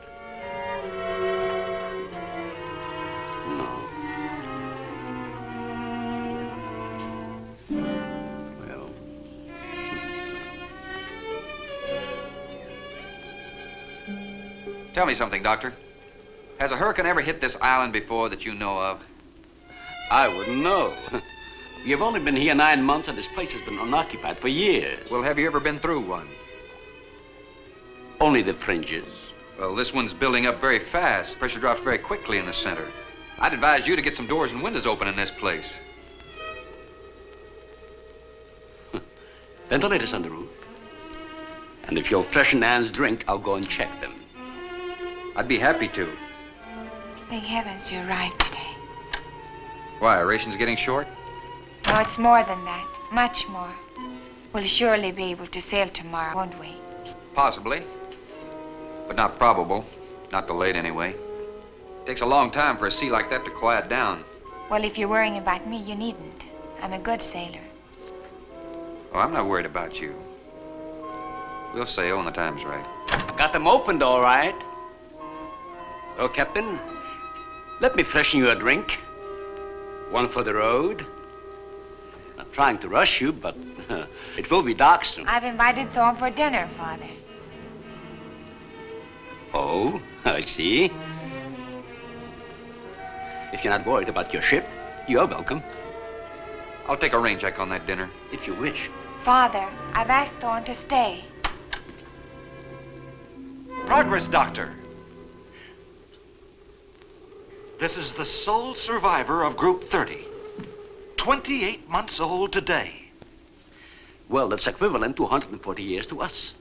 No. Well. Tell me something, Doctor. Has a hurricane ever hit this island before that you know of? I wouldn't know. You've only been here 9 months, and this place has been unoccupied for years. Well, have you ever been through one? Only the fringes. Well, this one's building up very fast. Pressure drops very quickly in the center. I'd advise you to get some doors and windows open in this place. Ventilators on the roof. And if you'll freshen Anne's drink, I'll go and check them. I'd be happy to. Thank heavens you arrived today. Why, are rations getting short? No, it's more than that. Much more. We'll surely be able to sail tomorrow, won't we? Possibly. But not probable. Not delayed, anyway. It takes a long time for a sea like that to quiet down. Well, if you're worrying about me, you needn't. I'm a good sailor. Oh, I'm not worried about you. We'll sail when the time's right. I got them opened, all right. Well, Captain, let me freshen you a drink. One for the road. Not trying to rush you, but it will be dark soon. I've invited Thorne for dinner, Father. Oh, I see. If you're not worried about your ship, you're welcome. I'll take a rain check on that dinner. If you wish. Father, I've asked Thorne to stay. Progress, Doctor. This is the sole survivor of Group 30. 28 months old today. Well, that's equivalent to 140 years to us.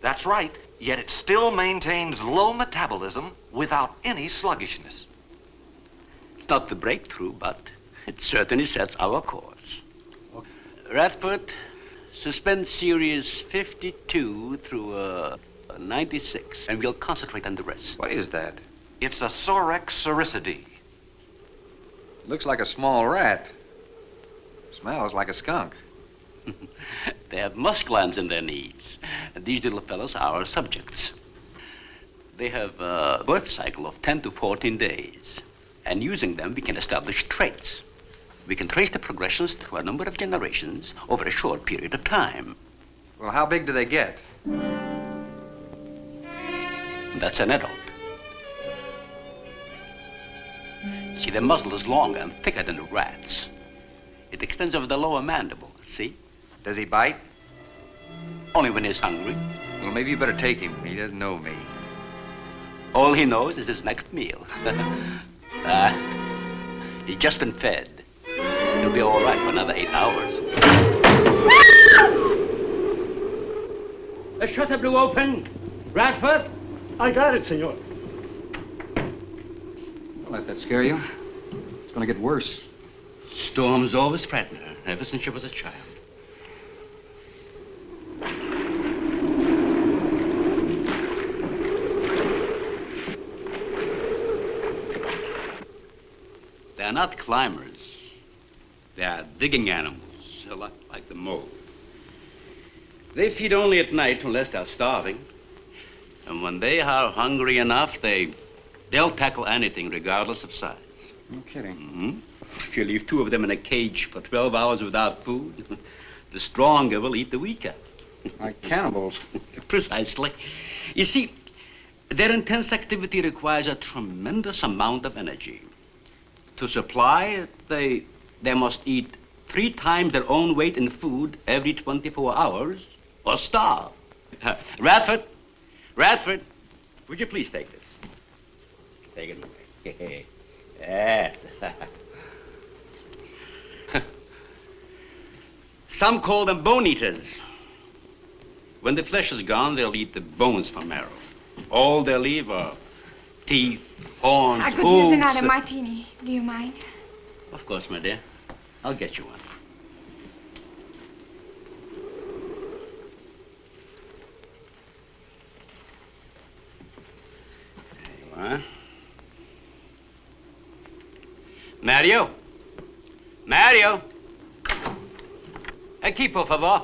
That's right, yet it still maintains low metabolism without any sluggishness. It's not the breakthrough, but it certainly sets our course. Radford, suspend series 52 through 96, and we'll concentrate on the rest. What is that? It's a Sorex cericidae. Looks like a small rat. Smells like a skunk. They have musk glands in their knees. And these little fellows are our subjects. They have a birth cycle of 10 to 14 days. And using them, we can establish traits. We can trace the progressions through a number of generations over a short period of time. Well, how big do they get? That's an adult. See, the muzzle is longer and thicker than the rat's. It extends over the lower mandible, see? Does he bite? Only when he's hungry. Well, maybe you better take him. He doesn't know me. All he knows is his next meal. He's just been fed. He'll be all right for another 8 hours. The shutter blew open. Radford? I got it, senor. Don't let that scare you. It's gonna get worse. Storms always frighten her, ever since she was a child. They're not climbers. They are digging animals, a lot like the mole. They feed only at night unless they're starving. And when they are hungry enough, they'll tackle anything regardless of size. No kidding. Mm-hmm. If you leave 2 of them in a cage for 12 hours without food, the stronger will eat the weaker. Like cannibals. Precisely. You see, their intense activity requires a tremendous amount of energy. To supply it, they must eat 3 times their own weight in food every 24 hours or starve. Radford, would you please take this? Take it away. Yes. Some call them bone eaters. When the flesh is gone, they'll eat the bones for marrow. All they'll leave are teeth, horns, I could hooves. use another martini. Do you mind? Of course, my dear. I'll get you one. There you are. Mario? Mario? Equipo, por favor.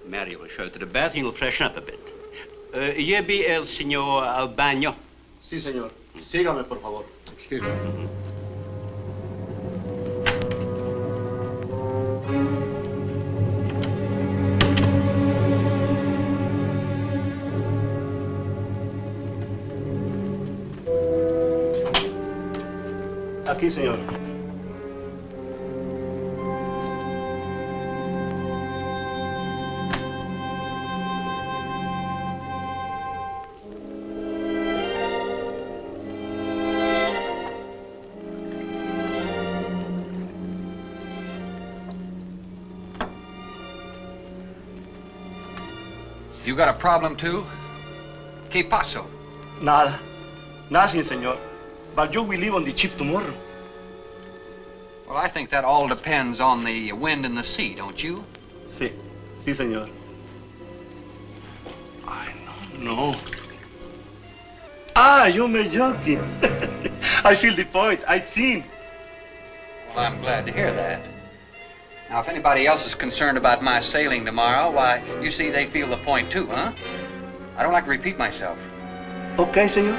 Mario will show you to the bath and you'll freshen up a bit. Lleve el señor al baño. Sí, señor. Sígame, por favor. Excuse me. Aquí, señor. You got a problem, too? ¿Qué pasó? Nada. Nothing, señor. But you will leave on the ship tomorrow. Well, I think that all depends on the wind and the sea, don't you? Sí, señor. No. Ah, you may joking. I feel the point. I've seen. Well, I'm glad to hear that. Now, if anybody else is concerned about my sailing tomorrow, why, you see they feel the point too, huh? I don't like to repeat myself. Okay, senor.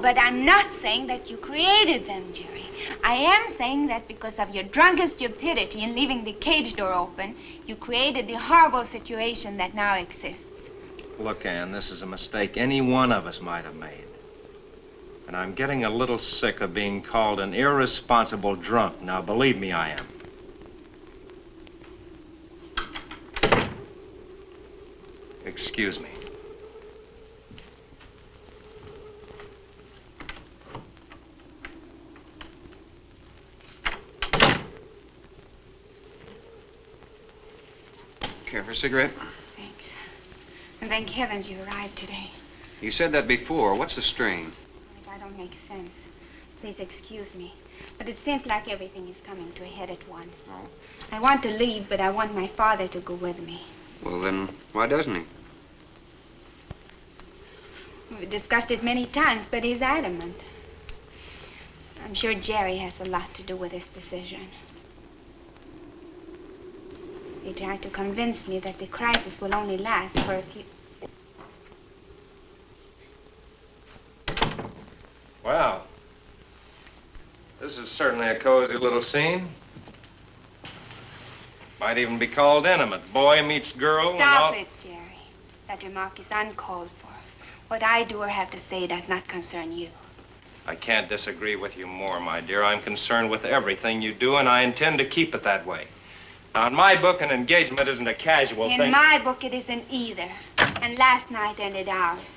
But I'm not saying that you created them, Jerry. I am saying that because of your drunken stupidity in leaving the cage door open, you created the horrible situation that now exists. Look, Ann, this is a mistake any one of us might have made. And I'm getting a little sick of being called an irresponsible drunk. Now, believe me, I am. Excuse me. Care for a cigarette? Thanks. And thank heavens you arrived today. You said that before. What's the strain? That don't make sense. Please excuse me. But it seems like everything is coming to a head at once. Oh? I want to leave, but I want my father to go with me. Well, then, why doesn't he? We've discussed it many times, but he's adamant. I'm sure Jerry has a lot to do with this decision. He tried to convince me that the crisis will only last for a few... Well, this is certainly a cozy little scene. Might even be called intimate. Boy meets girl. Stop it, Jerry. That remark is uncalled for. What I do or have to say does not concern you. I can't disagree with you more, my dear. I'm concerned with everything you do, and I intend to keep it that way. Now, in my book, an engagement isn't a casual thing. In my book, it isn't either. And last night ended ours.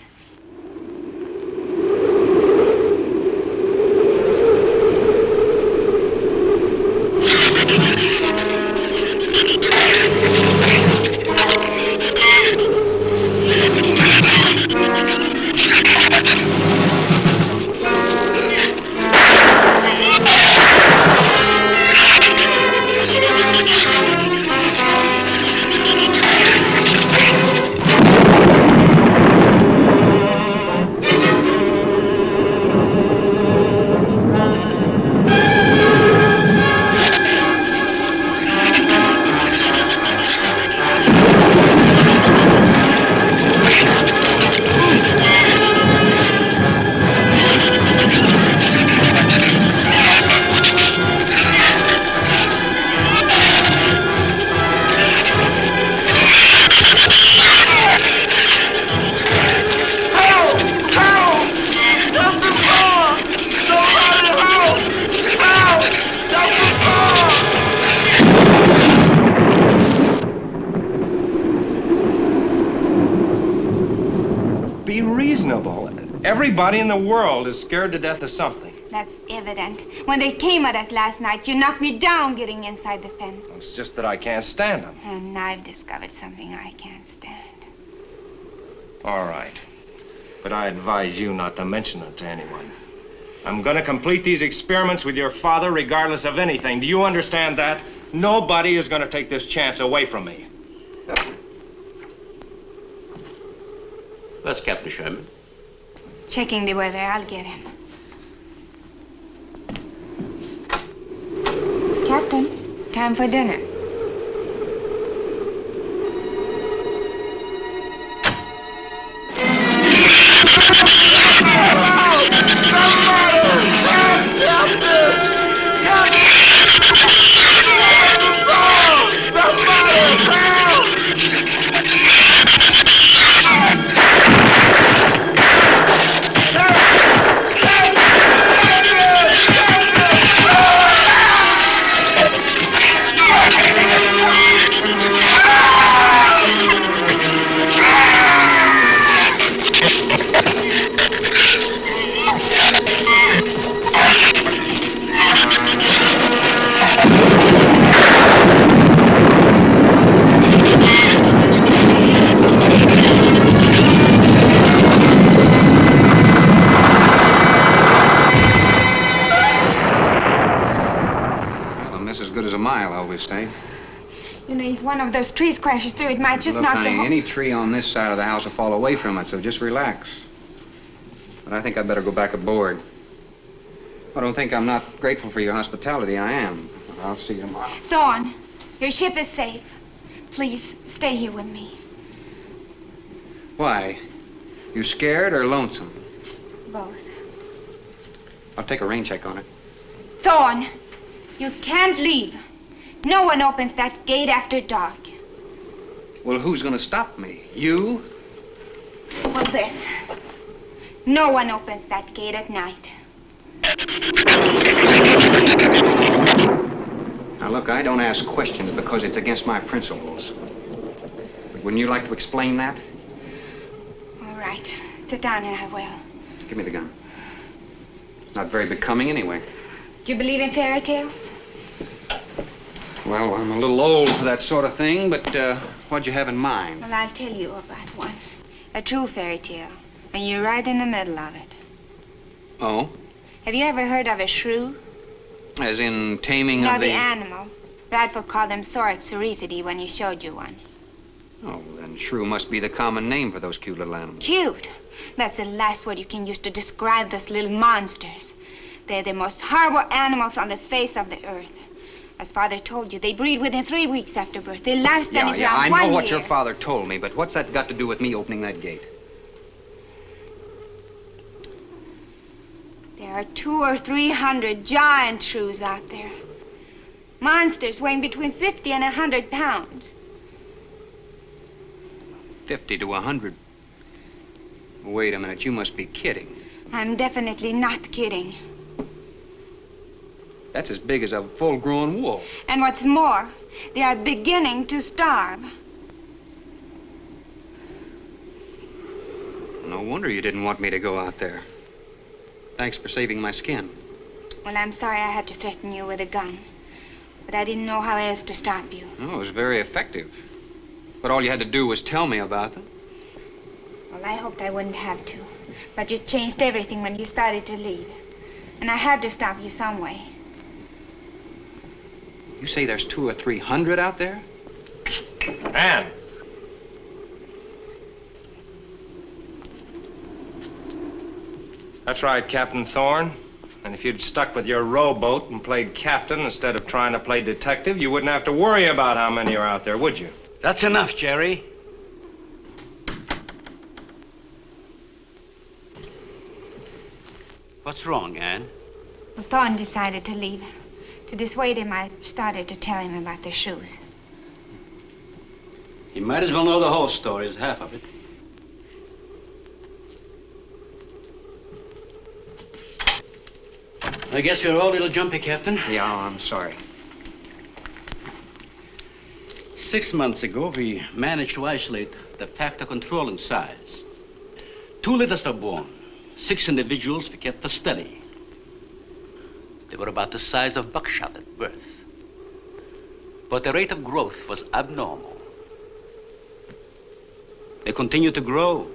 Everybody in the world is scared to death of something. That's evident. When they came at us last night, you knocked me down getting inside the fence. It's just that I can't stand them. And I've discovered something I can't stand. All right. But I advise you not to mention it to anyone. I'm going to complete these experiments with your father regardless of anything. Do you understand that? Nobody is going to take this chance away from me. That's Captain Sherman. Checking the weather. I'll get him. Captain, time for dinner. to stay. You know, if one of those trees crashes through, it might just Look, knock honey, the whole... any tree on this side of the house will fall away from it, so just relax. But I think I'd better go back aboard. I don't think I'm not grateful for your hospitality. I am. I'll see you tomorrow. Thorne, your ship is safe. Please, stay here with me. Why? You scared or lonesome? Both. I'll take a rain check on it. Thorne, you can't leave. No one opens that gate after dark. Well, who's gonna stop me? You? Well, this. No one opens that gate at night. Now, look, I don't ask questions because it's against my principles. But wouldn't you like to explain that? All right. Sit down and I will. Give me the gun. Not very becoming anyway. Do you believe in fairy tales? Well, I'm a little old for that sort of thing, but what'd you have in mind? Well, I'll tell you about one. A true fairy tale. And you're right in the middle of it. Oh? Have you ever heard of a shrew? As in taming No, of the... the animal. Bradford called them sorcericity when he showed you one. Oh, then shrew must be the common name for those cute little animals. Cute. That's the last word you can use to describe those little monsters. They're the most horrible animals on the face of the earth. As Father told you, they breed within 3 weeks after birth. Their lifespan is around 1 year. I know what your father told me, but what's that got to do with me opening that gate? There are 200 or 300 giant shrews out there. Monsters weighing between 50 and 100 pounds. 50 to 100. Wait a minute, you must be kidding. I'm definitely not kidding. That's as big as a full-grown wolf. And what's more, they are beginning to starve. No wonder you didn't want me to go out there. Thanks for saving my skin. Well, I'm sorry I had to threaten you with a gun. But I didn't know how else to stop you. Oh, it was very effective. But all you had to do was tell me about them. Well, I hoped I wouldn't have to. But you changed everything when you started to leave. And I had to stop you some way. You say there's 200 or 300 out there? Anne! That's right, Captain Thorne. And if you'd stuck with your rowboat and played captain instead of trying to play detective, you wouldn't have to worry about how many are out there, would you? That's enough, Jerry. What's wrong, Anne? Well, Thorne decided to leave. To dissuade him, I started to tell him about the shoes. You might as well know the whole story as half of it. I guess you're all a little jumpy, Captain. Yeah, I'm sorry. 6 months ago, we managed to isolate the factor controlling size. 2 litters were born. 6 individuals we kept for study. They were about the size of buckshot at birth. But the rate of growth was abnormal. They continued to grow.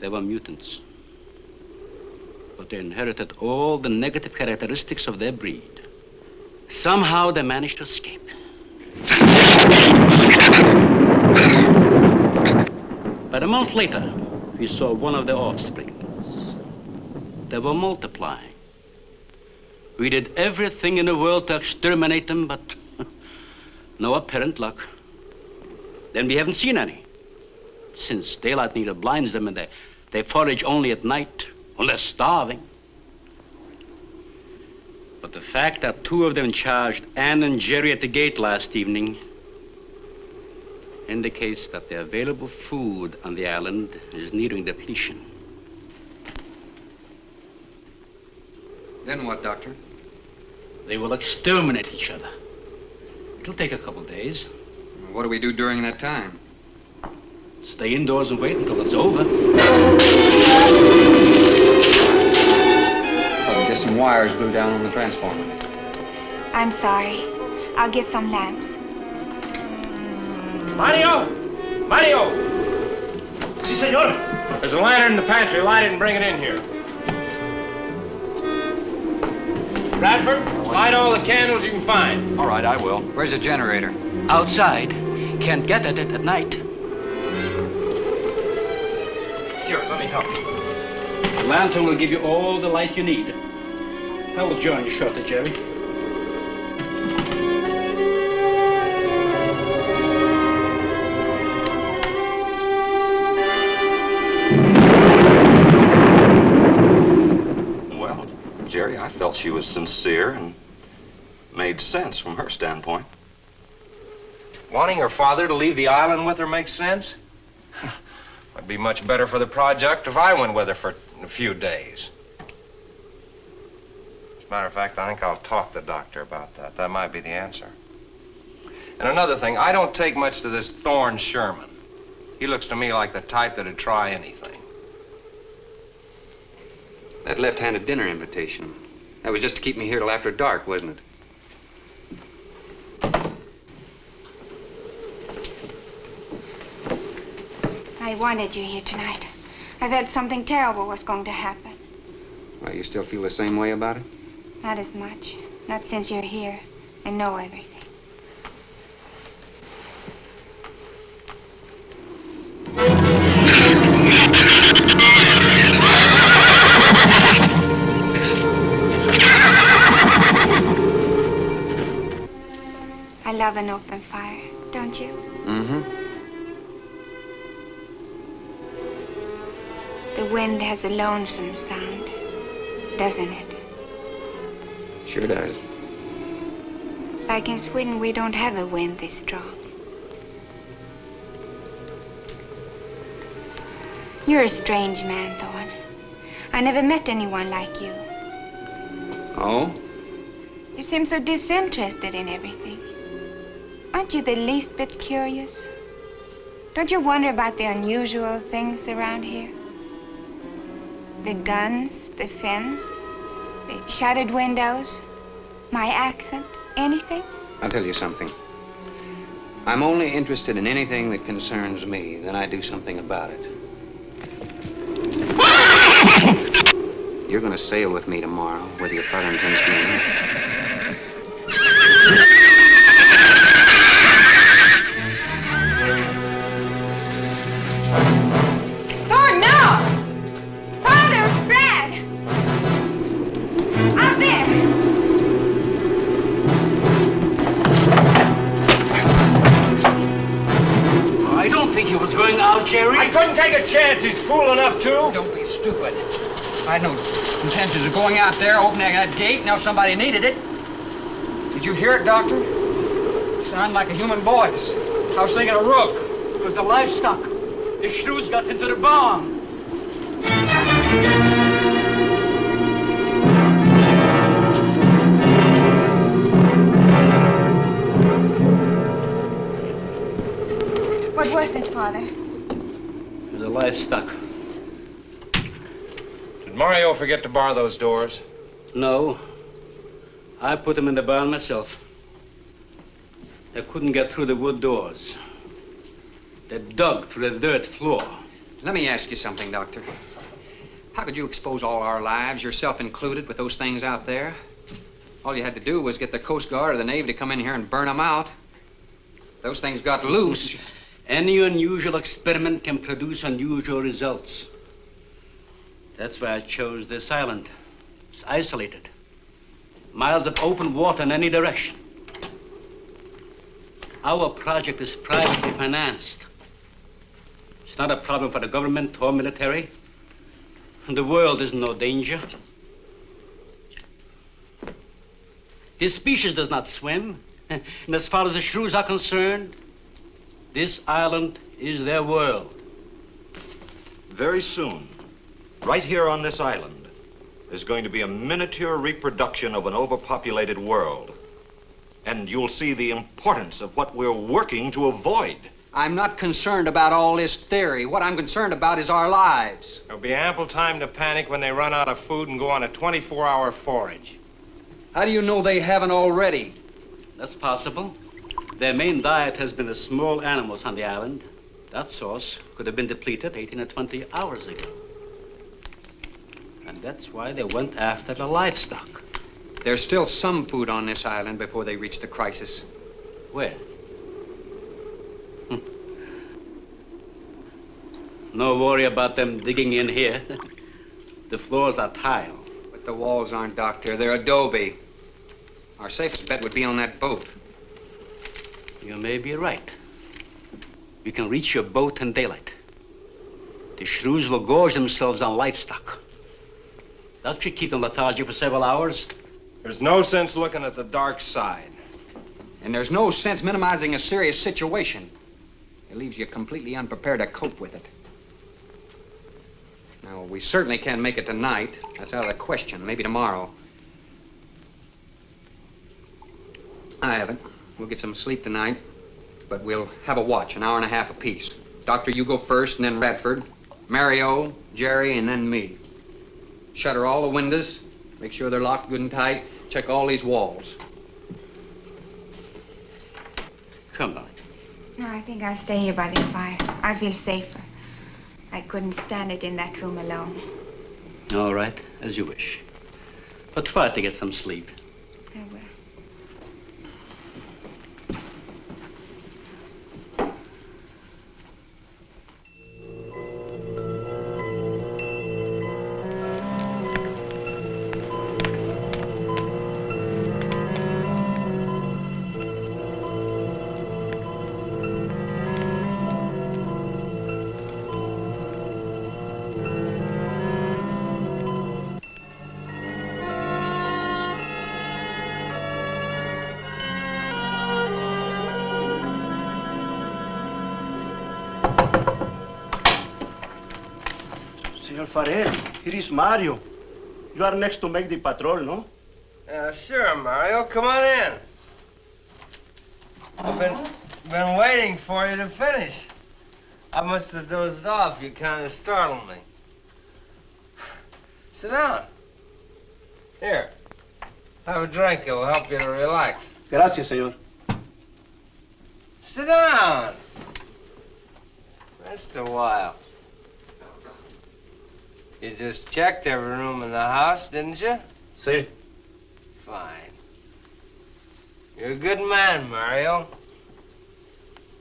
They were mutants. But they inherited all the negative characteristics of their breed. Somehow they managed to escape. But a month later, we saw one of their offsprings. They were multiplying. We did everything in the world to exterminate them, but no apparent luck. Then we haven't seen any. Since daylight neither blinds them and they forage only at night, when they're starving. But the fact that 2 of them charged Anne and Jerry at the gate last evening indicates that the available food on the island is nearing depletion. Then what, Doctor? They will exterminate each other. It'll take a couple days. What do we do during that time? Stay indoors and wait until it's over. I guess some wires blew down on the transformer. I'm sorry. I'll get some lamps. Mario! Mario! Si, senor. There's a lantern in the pantry. Light it and bring it in here. Bradford? Light all the candles you can find. All right, I will. Where's the generator? Outside. Can't get at it at night. Here, let me help you. The lantern will give you all the light you need. I will join you shortly, Jerry. Well, Jerry, I felt she was sincere and made sense from her standpoint. Wanting her father to leave the island with her makes sense? It'd be much better for the project if I went with her for a few days. As a matter of fact, I think I'll talk to the doctor about that. That might be the answer. And another thing, I don't take much to this Thorne Sherman. He looks to me like the type that'd try anything. That left-handed dinner invitation. That was just to keep me here till after dark, wasn't it? I wanted you here tonight. I felt something terrible was going to happen. Well, you still feel the same way about it? Not as much. Not since you're here and know everything. I love an open fire, don't you? Mm-hmm. The wind has a lonesome sound, doesn't it? Sure does. Like in Sweden, we don't have a wind this strong. You're a strange man, Thorne. I never met anyone like you. Oh? You seem so disinterested in everything. Aren't you the least bit curious? Don't you wonder about the unusual things around here? The guns, the fence, the shuttered windows, my accent, anything? I'll tell you something. I'm only interested in anything that concerns me. Then I do something about it. You're gonna sail with me tomorrow, whether your father intends to or not. Thorne, no! Father, Brad! Out there! I don't think he was going out, Jerry. I couldn't take a chance. He's fool enough to. Don't be stupid. I had no intentions of going out there, opening that gate. Now somebody needed it. Did you hear it, Doctor? It sounded like a human voice. I was thinking a rook. It was the livestock. The shrews got into the barn. What was it, Father? It was the livestock. Did Mario forget to bar those doors? No. I put them in the barn myself. They couldn't get through the wood doors. They dug through the dirt floor. Let me ask you something, Doctor. How could you expose all our lives, yourself included, with those things out there? All you had to do was get the Coast Guard or the Navy to come in here and burn them out. Those things got loose. Any unusual experiment can produce unusual results. That's why I chose this island. It's isolated. Miles of open water in any direction. Our project is privately financed. It's not a problem for the government or military. The world is in no danger. This species does not swim. And as far as the shrews are concerned, this island is their world. Very soon, right here on this island, is going to be a miniature reproduction of an overpopulated world. And you'll see the importance of what we're working to avoid. I'm not concerned about all this theory. What I'm concerned about is our lives. There'll be ample time to panic when they run out of food and go on a 24-hour forage. How do you know they haven't already? That's possible. Their main diet has been the small animals on the island. That source could have been depleted 18 or 20 hours ago. And that's why they went after the livestock. There's still some food on this island before they reach the crisis. Where? No worry about them digging in here. The floors are tile. But the walls aren't, Doctor. They're adobe. Our safest bet would be on that boat. You may be right. You can reach your boat in daylight. The shrews will gorge themselves on livestock. That should keep them lethargic for several hours. There's no sense looking at the dark side. And there's no sense minimizing a serious situation. It leaves you completely unprepared to cope with it. Now, we certainly can't make it tonight. That's out of the question. Maybe tomorrow. I haven't. We'll get some sleep tonight, but we'll have a watch, an hour and a half apiece. Doctor, you go first, and then Radford, Mario, Jerry, and then me. Shutter all the windows, make sure they're locked good and tight, check all these walls. Come on. No, I think I'll stay here by the fire. I feel safer. I couldn't stand it in that room alone. All right, as you wish. But try to get some sleep. I will. Senor Farrell, here is Mario. You are next to make the patrol, no? Sure, Mario. Come on in. I've been waiting for you to finish. I must have dozed off. You kind of startled me. Sit down. Here. Have a drink. It'll help you to relax. Gracias, senor. Sit down. Rest a while. You just checked every room in the house, didn't you? Si. Fine. You're a good man, Mario.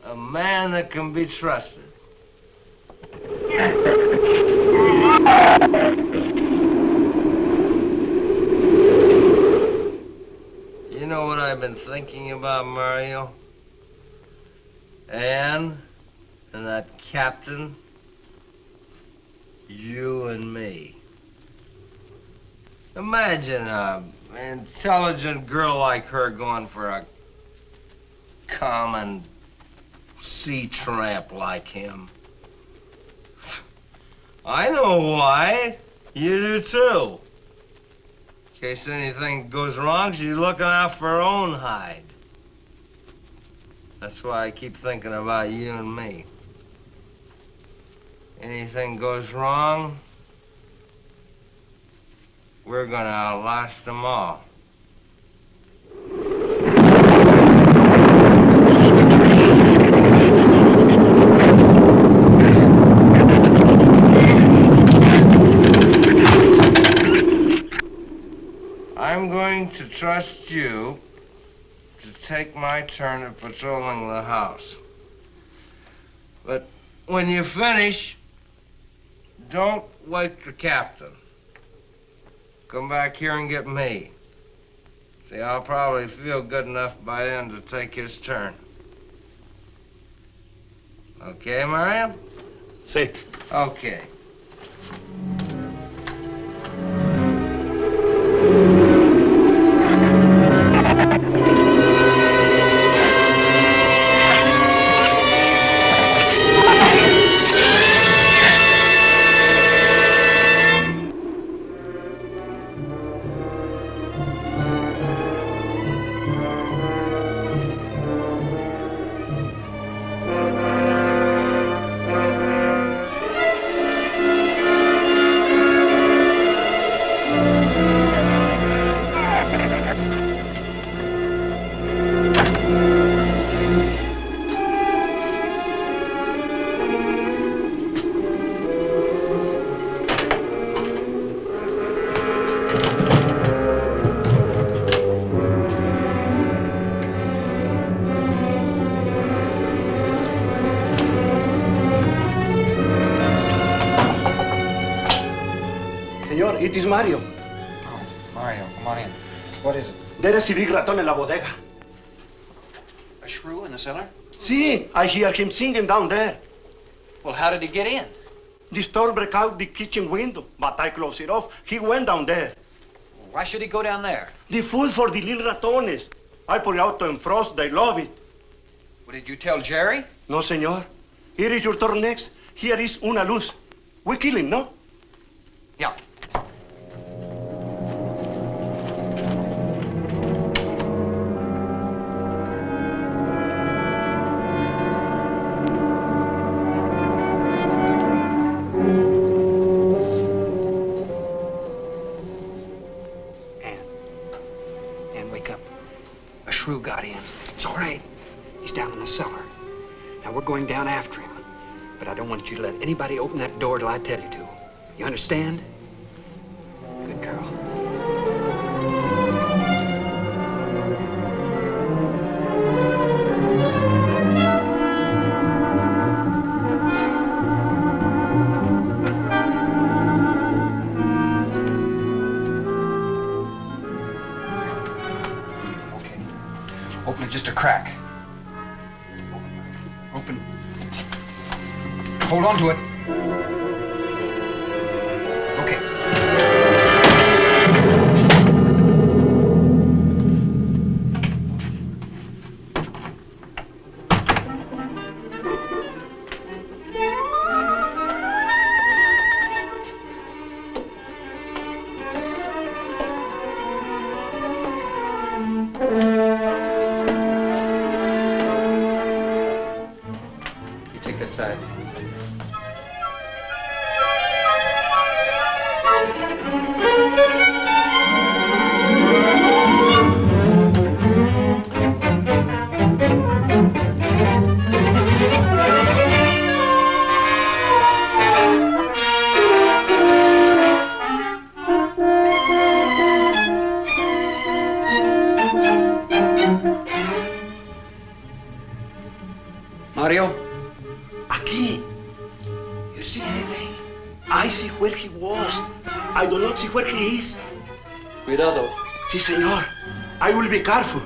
A man that can be trusted. You know what I've been thinking about, Mario? Anne and that captain. You and me. Imagine an intelligent girl like her going for a common sea tramp like him. I know why. You do too. In case anything goes wrong, she's looking out for her own hide. That's why I keep thinking about you and me. Anything goes wrong, we're gonna outlast them all. I'm going to trust you to take my turn at patrolling the house. But when you finish, don't wake the captain. Come back here and get me. See, I'll probably feel good enough by then to take his turn. Okay, Mario? Si. Okay. Senor, it is Mario. Oh, Mario, come on in. What is it? There is a big raton en la bodega. A shrew in the cellar? See, I hear him singing down there. Well, how did he get in? The store broke out the kitchen window, but I closed it off. He went down there. Why should he go down there? The food for the little ratones. I put it out to frost. They love it. What, did you tell Jerry? No, senor. Here is your turn next. Here is una luz. We kill him, no? Yeah. Shrew got in. It's all right. He's down in the cellar. Now, we're going down after him. But I don't want you to let anybody open that door till I tell you to. You understand? Good girl. Open it just a crack. Open. Hold on to it. Okay. Side. Mario? Aquí. You see anything? I see where he was. I do not see where he is. Cuidado. Sí, senor. I will be careful.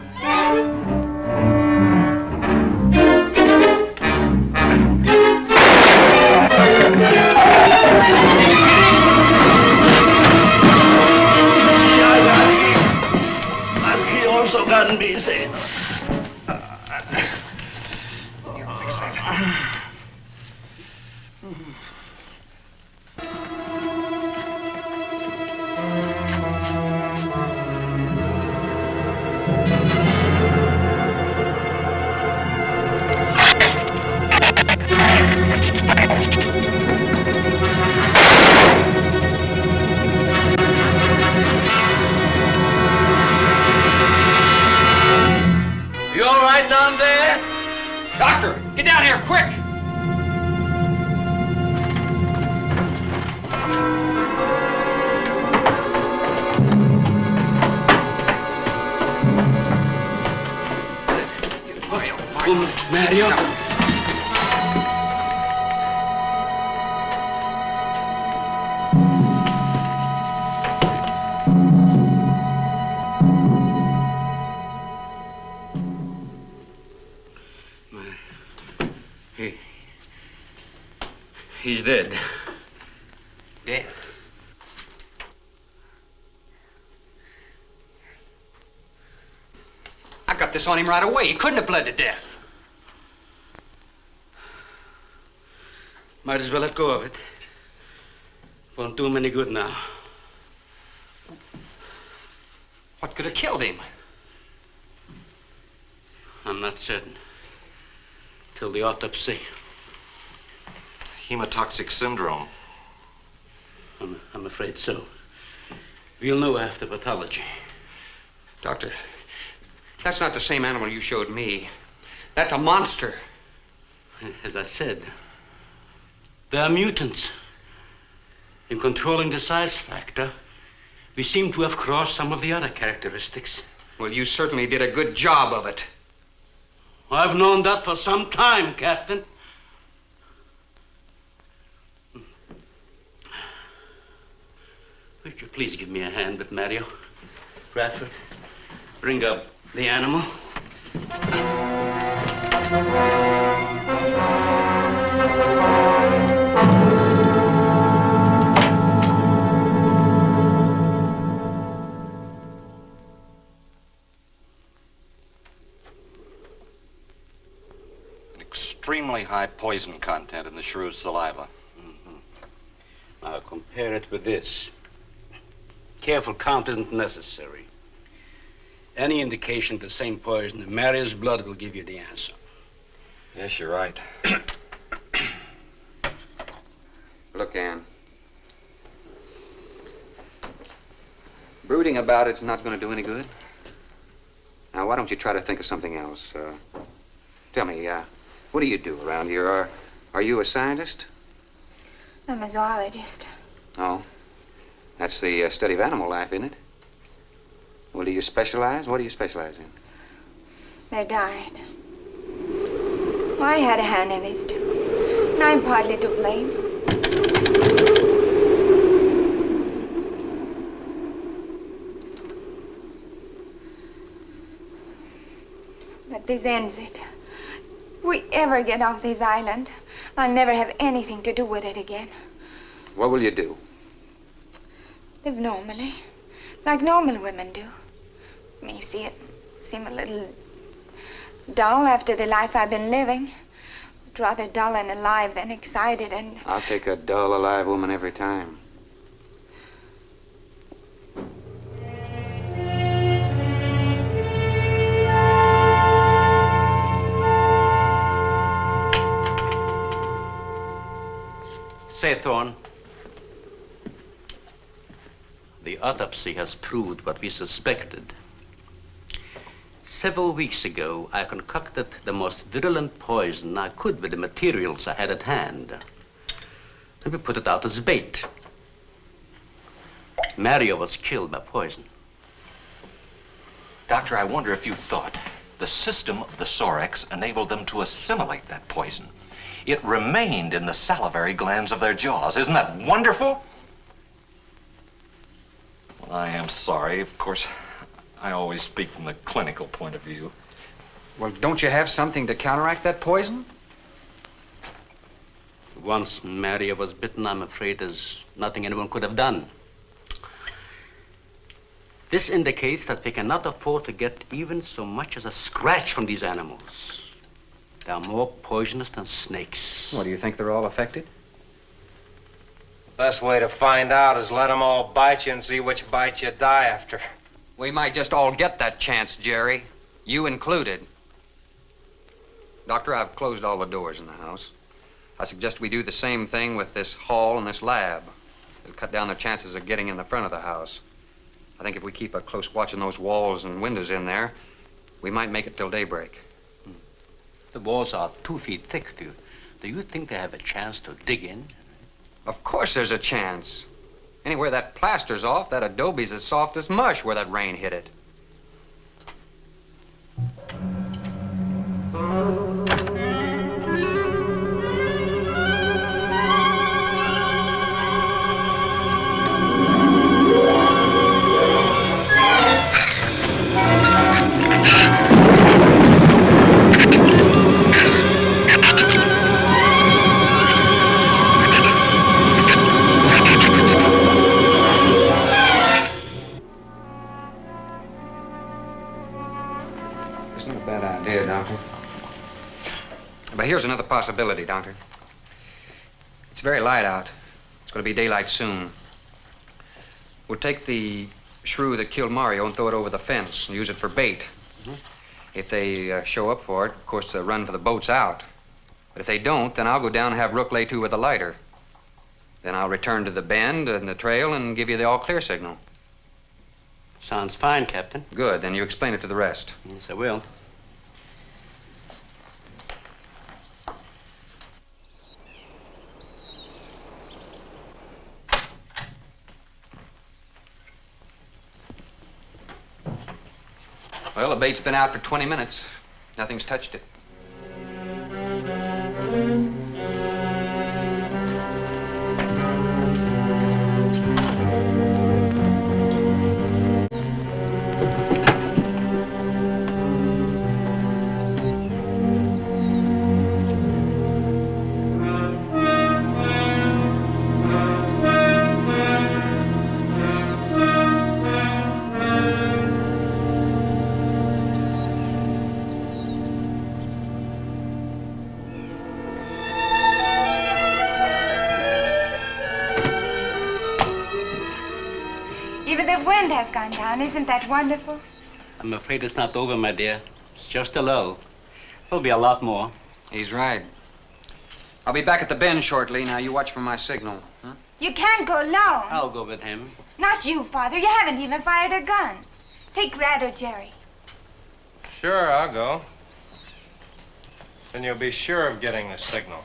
I got him. And he also got me, senor. You all right down there? Doctor, get down here, quick! Mario. He's dead. Dead? I got this on him right away. He couldn't have bled to death. Might as well let go of it. Won't do him any good now. What could have killed him? I'm not certain. Till the autopsy. Hemotoxic syndrome. I'm afraid so. We'll know after pathology. Doctor, that's not the same animal you showed me. That's a monster. As I said, they are mutants. In controlling the size factor, we seem to have crossed some of the other characteristics. Well, you certainly did a good job of it. I've known that for some time, Captain. Would you please give me a hand with Mario? Bradford, bring up the animal. Extremely high poison content in the shrew's saliva. Now compare it with this. Careful count isn't necessary. Any indication of the same poison in Mario's blood will give you the answer. Yes, you're right. Look, Ann. Brooding about it's not going to do any good. Now, why don't you try to think of something else? Tell me, what do you do around here? Are you a scientist? I'm a zoologist. Oh. That's the study of animal life, isn't it? Well, do you specialize? What do you specialize in? They died. Well, I had a hand in this, too. And I'm partly to blame. But this ends it. If we ever get off this island, I'll never have anything to do with it again. What will you do? Live normally, like normal women do. May seem a little dull after the life I've been living. But rather dull and alive than excited and... I'll take a dull, alive woman every time. Say, Thorne, the autopsy has proved what we suspected. Several weeks ago, I concocted the most virulent poison I could with the materials I had at hand. And we put it out as bait. Mario was killed by poison. Doctor, I wonder if you thought the system of the Sorex enabled them to assimilate that poison. It remained in the salivary glands of their jaws. Isn't that wonderful? Well, I am sorry. Of course, I always speak from the clinical point of view. Well, don't you have something to counteract that poison? Once Mario was bitten, I'm afraid there's nothing anyone could have done. This indicates that we cannot afford to get even so much as a scratch from these animals. They are more poisonous than snakes. What, do you think they're all affected? Best way to find out is let them all bite you and see which bite you die after. We might just all get that chance, Jerry. You included. Doctor, I've closed all the doors in the house. I suggest we do the same thing with this hall and this lab. It'll cut down the chances of getting in the front of the house. I think if we keep a close watch on those walls and windows in there, we might make it till daybreak. The walls are 2 feet thick. Do you think they have a chance to dig in? Of course there's a chance. Anywhere that plaster's off, that adobe's as soft as mush where that rain hit it. But here's another possibility, Doctor. It's very light out. It's going to be daylight soon. We'll take the shrew that killed Mario and throw it over the fence and use it for bait. If they show up for it, of course, they'll run for the boats out. But if they don't, then I'll go down and have Rook lay to with a lighter. Then I'll return to the bend and the trail and give you the all-clear signal. Sounds fine, Captain. Good. Then you explain it to the rest. Yes, I will. Well, the bait's been out for 20 minutes. Nothing's touched it. The wind has gone down. Isn't that wonderful? I'm afraid it's not over, my dear. It's just a lull. There'll be a lot more. He's right. I'll be back at the bend shortly. Now, you watch for my signal. Huh? You can't go alone. I'll go with him. Not you, Father. You haven't even fired a gun. Take Red or Jerry. Sure, I'll go. Then you'll be sure of getting the signal.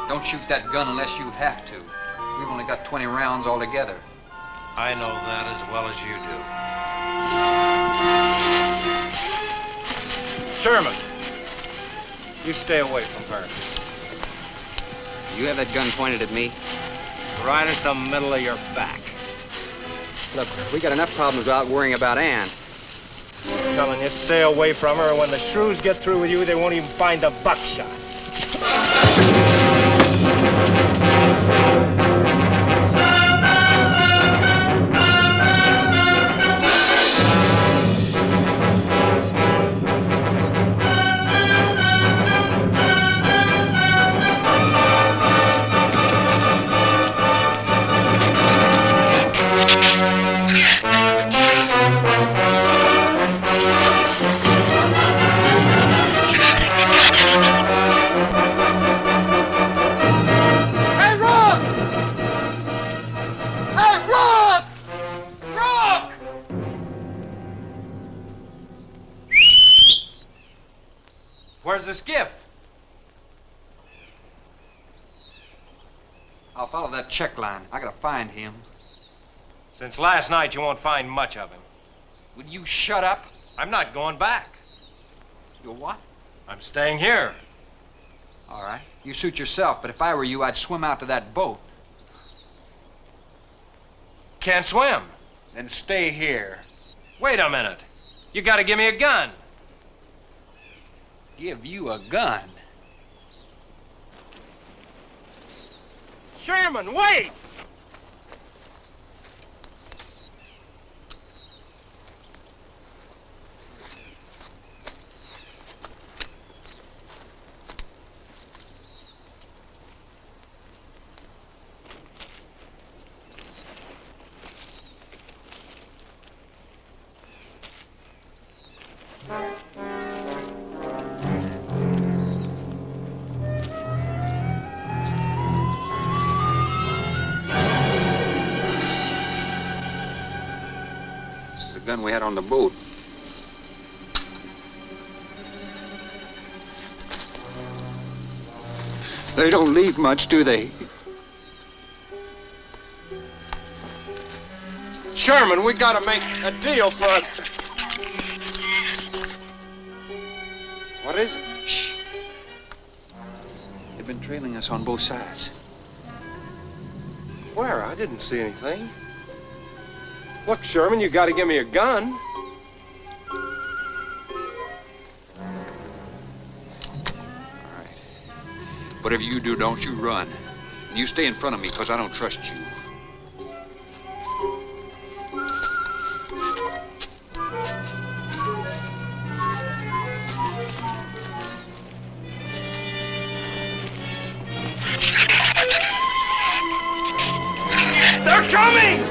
Don't shoot that gun unless you have to. We've only got 20 rounds altogether. I know that as well as you do. Sherman, you stay away from her. You have that gun pointed at me? Right at the middle of your back. Look, we got enough problems without worrying about Ann. I'm telling you, stay away from her, and when the Shrews get through with you, they won't even find the buckshot. Where's the skiff? I'll follow that check line. I gotta find him. Since last night, you won't find much of him. Will you shut up? I'm not going back. You're what? I'm staying here. All right. You suit yourself, but if I were you, I'd swim out to that boat. Can't swim. Then stay here. Wait a minute. You gotta give me a gun. Give you a gun? Sherman, wait! Gun we had on the boat. They don't leave much, do they? Sherman, we gotta make a deal for it. What is it? Shh. They've been trailing us on both sides. Where? I didn't see anything. Look, Sherman, you gotta give me a gun. All right. Whatever you do, don't you run. And you stay in front of me, because I don't trust you. They're coming!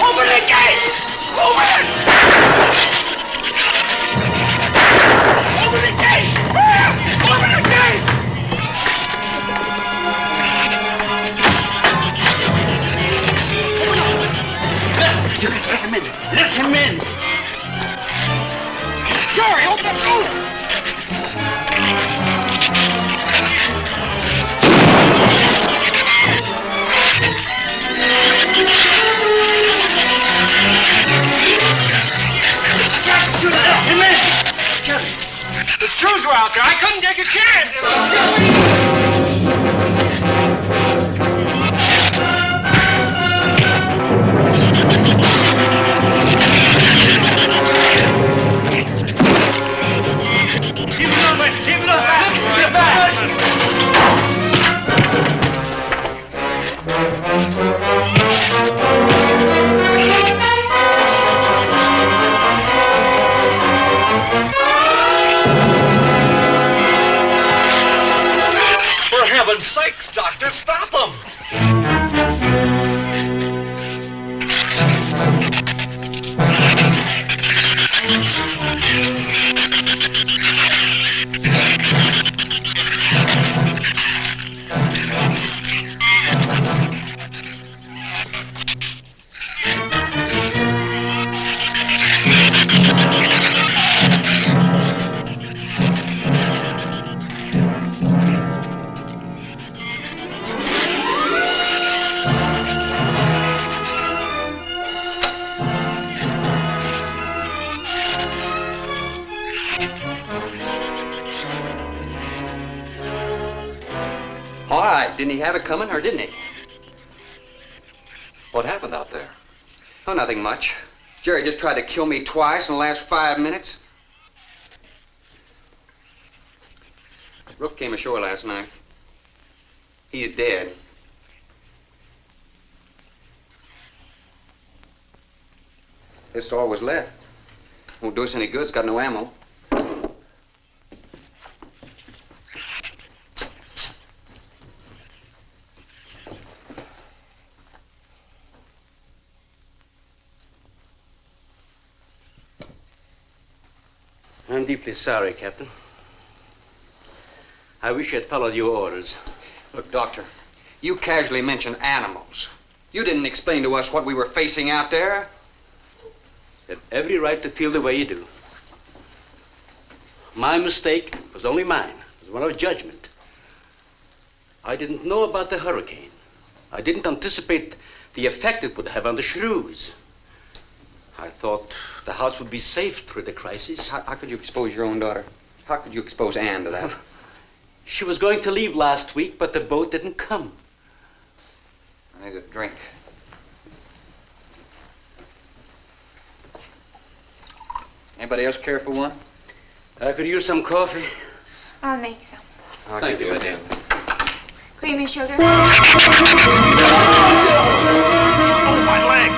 Open the gate! Open it! heaven's sakes, Doctor, stop them! All right, didn't he have it coming, or didn't he? What happened out there? Oh, nothing much. Jerry just tried to kill me twice in the last 5 minutes. Rook came ashore last night. He's dead. This is all was left. Won't do us any good. It's got no ammo. I'm deeply sorry, Captain. I wish I'd followed your orders. Look, Doctor, you casually mentioned animals. You didn't explain to us what we were facing out there. You had every right to feel the way you do. My mistake was only mine. It was one of judgment. I didn't know about the hurricane. I didn't anticipate the effect it would have on the Shrews. I thought the house would be safe through the crisis. How could you expose your own daughter? How could you expose Anne to that? She was going to leave last week, but the boat didn't come. I need a drink. Anybody else care for one? I could use some coffee. I'll make some. Thank you, madam. Creamy sugar? Oh, my leg!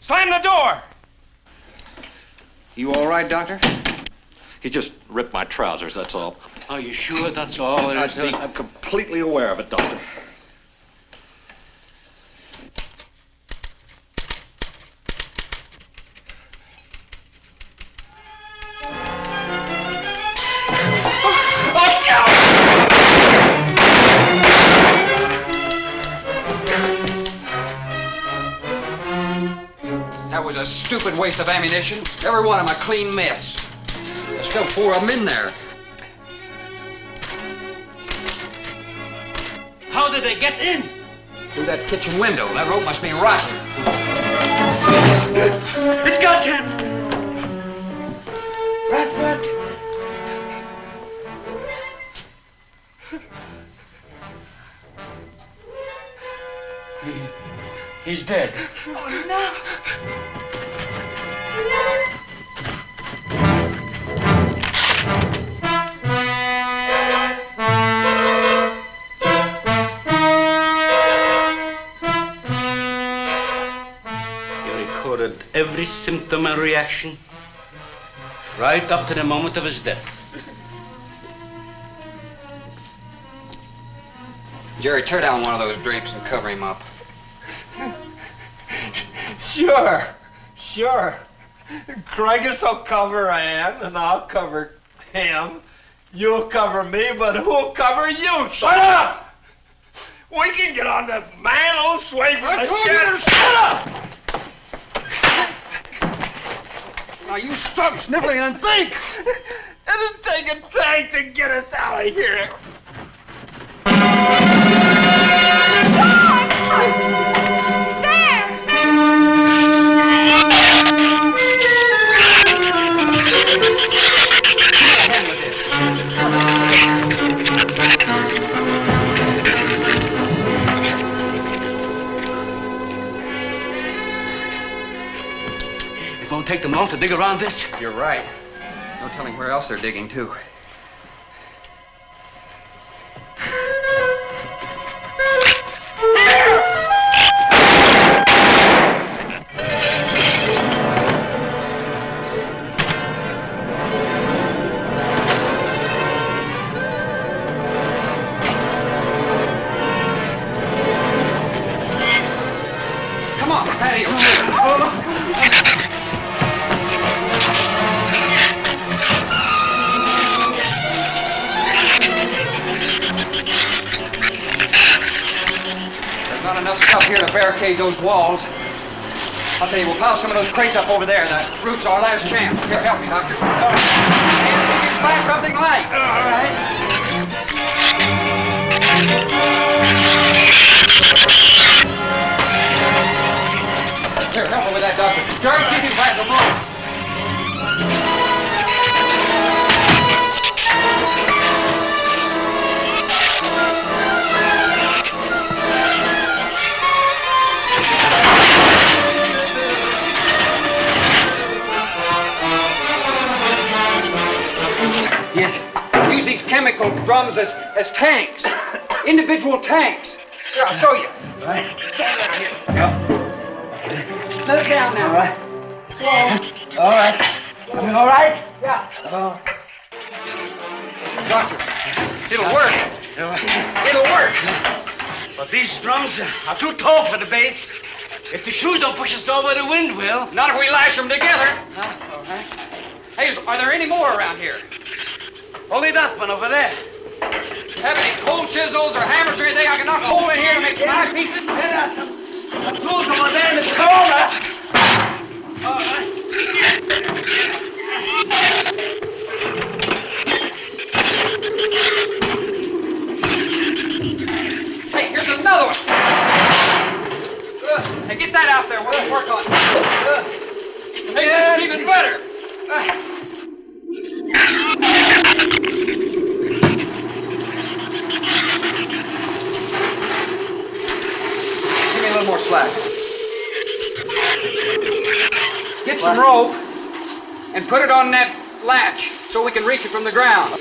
Slam the door! You all right, Doctor? He just ripped my trousers, that's all. Are you sure that's all there is? I'm completely aware of it, Doctor. That was a stupid waste of ammunition. Every one of them a clean mess. There's still 4 of them in there. How did they get in? Through that kitchen window. That rope must be rotten. It got him! Bradford! He's dead. Oh, no. He recorded every symptom and reaction, right up to the moment of his death. Jerry, tear down one of those drapes and cover him up. Sure. Craigus will cover Ann, and I'll cover him. You'll cover me, but who'll cover you? Shut up! We can get on the man sway from the shed. Shut up! Now you stop sniveling and think! It'll take a tank to get us out of here. It won't take them long to dig around this. You're right. No telling where else they're digging, too. barricade those walls. I'll tell you, we'll pile some of those crates up over there. The roof's our last chance. Here, help me, Doctor. Hands, you can find something light. All right. Here, help me with that, Doctor. Jerry, see if you can find some more. Use these chemical drums as tanks, individual tanks. Here, I'll show you. All right. Stand down here. Let it down now. All right. Slow. All right. All right? Yeah. Doctor, it'll work. It'll work. But these drums are too tall for the base. If the shoes don't push us over, the wind will. Not if we lash them together. All right. Hey, are there any more around here? Only that one over there. Have any cold chisels or hammers or anything I can knock a hole in here to make some eye pieces? There are some tools over there in the corner. All right. Hey, here's another one. Hey, get that out there. We'll work on it. Hey, this is even better. Give me a little more slack. Get some rope and put it on that latch so we can reach it from the ground.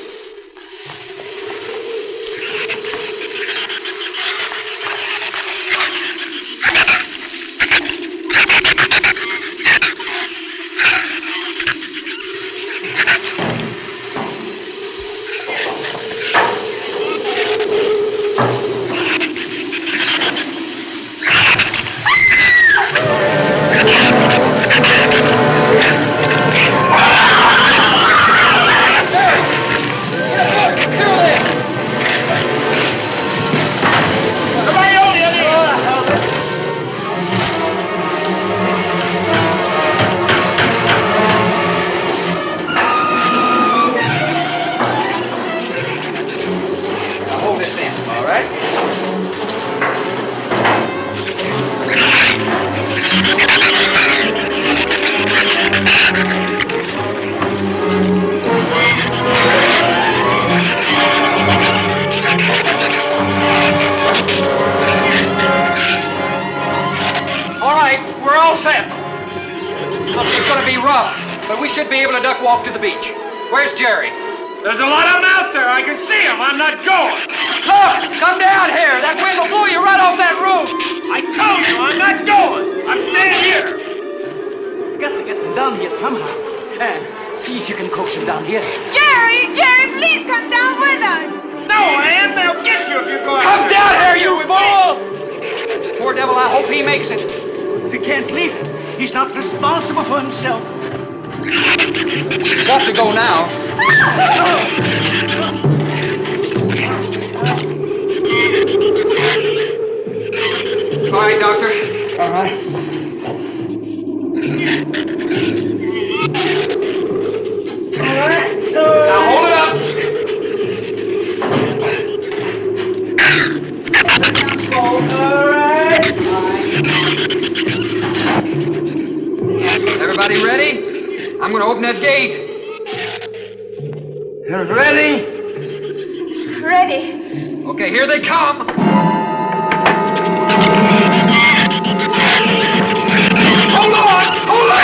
Walk to the beach. Where's Jerry? There's a lot of them out there. I can see them. I'm not going. Look! Come down here. That wind will blow you right off that roof. I told you I'm not going. I'm staying here. You've got to get them down here somehow. And see if you can coax them down here. Jerry, please come down with us. No, Ann, they'll get you if you go out. Come down here, you fool! Poor devil, I hope he makes it. We can't leave him. He's not responsible for himself. You've got to go now. All right, Doctor. All right. All right. Now hold it up. All right. Everybody ready? I'm going to open that gate. You're ready? Ready. Okay, here they come. Hold on! Hold on!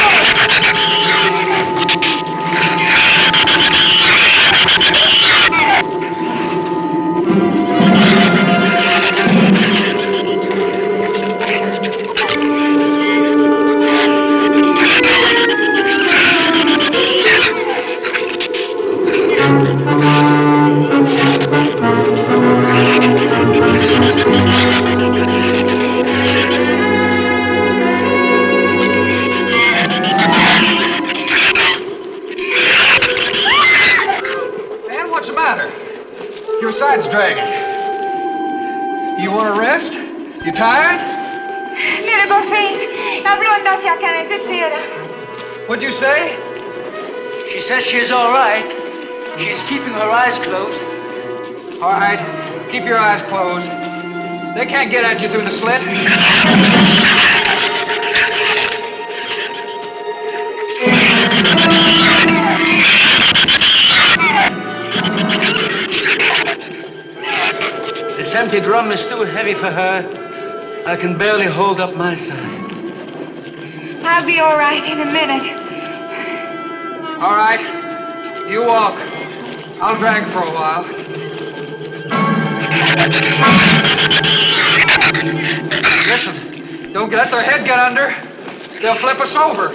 Your side's dragging. You want to rest? You tired? What'd you say? She says she's all right. She's keeping her eyes closed. All right, keep your eyes closed. They can't get at you through the slit. This empty drum is too heavy for her. I can barely hold up my side. I'll be all right in a minute. All right, you walk. I'll drag for a while. Listen, don't let their head get under. They'll flip us over.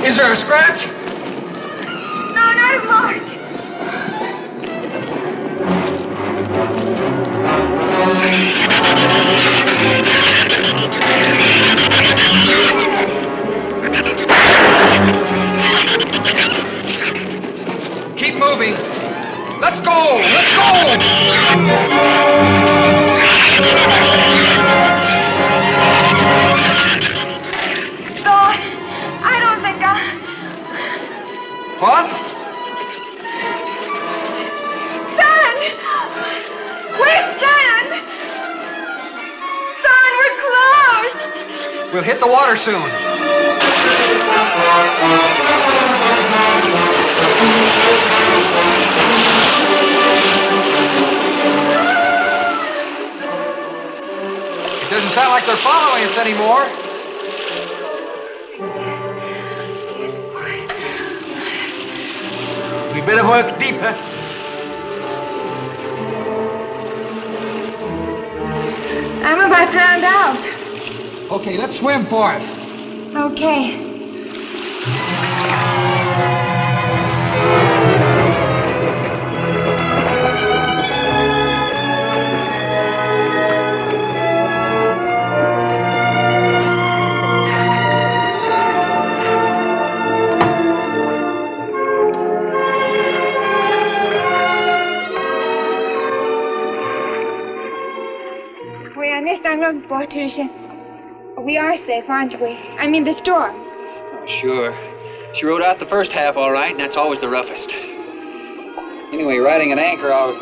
Is there a scratch? No, not a mark. Keep moving. Let's go! Let's go! What? Son! Wait, son! Son, we're close! We'll hit the water soon. It doesn't sound like they're following us anymore. We better work deeper. I'm about drowned out. Okay, let's swim for it. Okay. We are safe, aren't we? I mean, the storm. Oh, sure. She rode out the first half all right, and that's always the roughest. Anyway, riding an anchor, I'll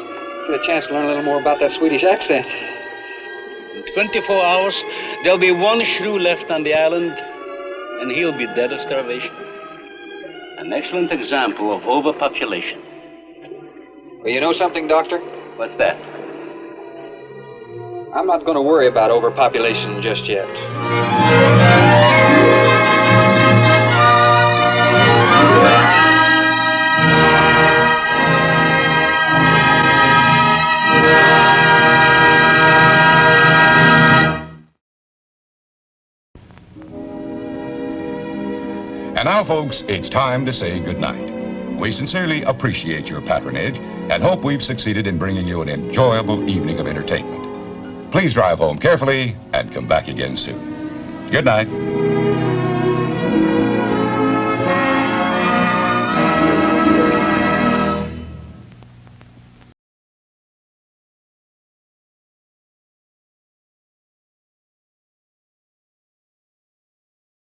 get a chance to learn a little more about that Swedish accent. In 24 hours, there'll be one shrew left on the island, and he'll be dead of starvation. An excellent example of overpopulation. Well, you know something, Doctor? What's that? I'm not going to worry about overpopulation just yet. And now, folks, it's time to say goodnight. We sincerely appreciate your patronage and hope we've succeeded in bringing you an enjoyable evening of entertainment. Please drive home carefully and come back again soon. Good night.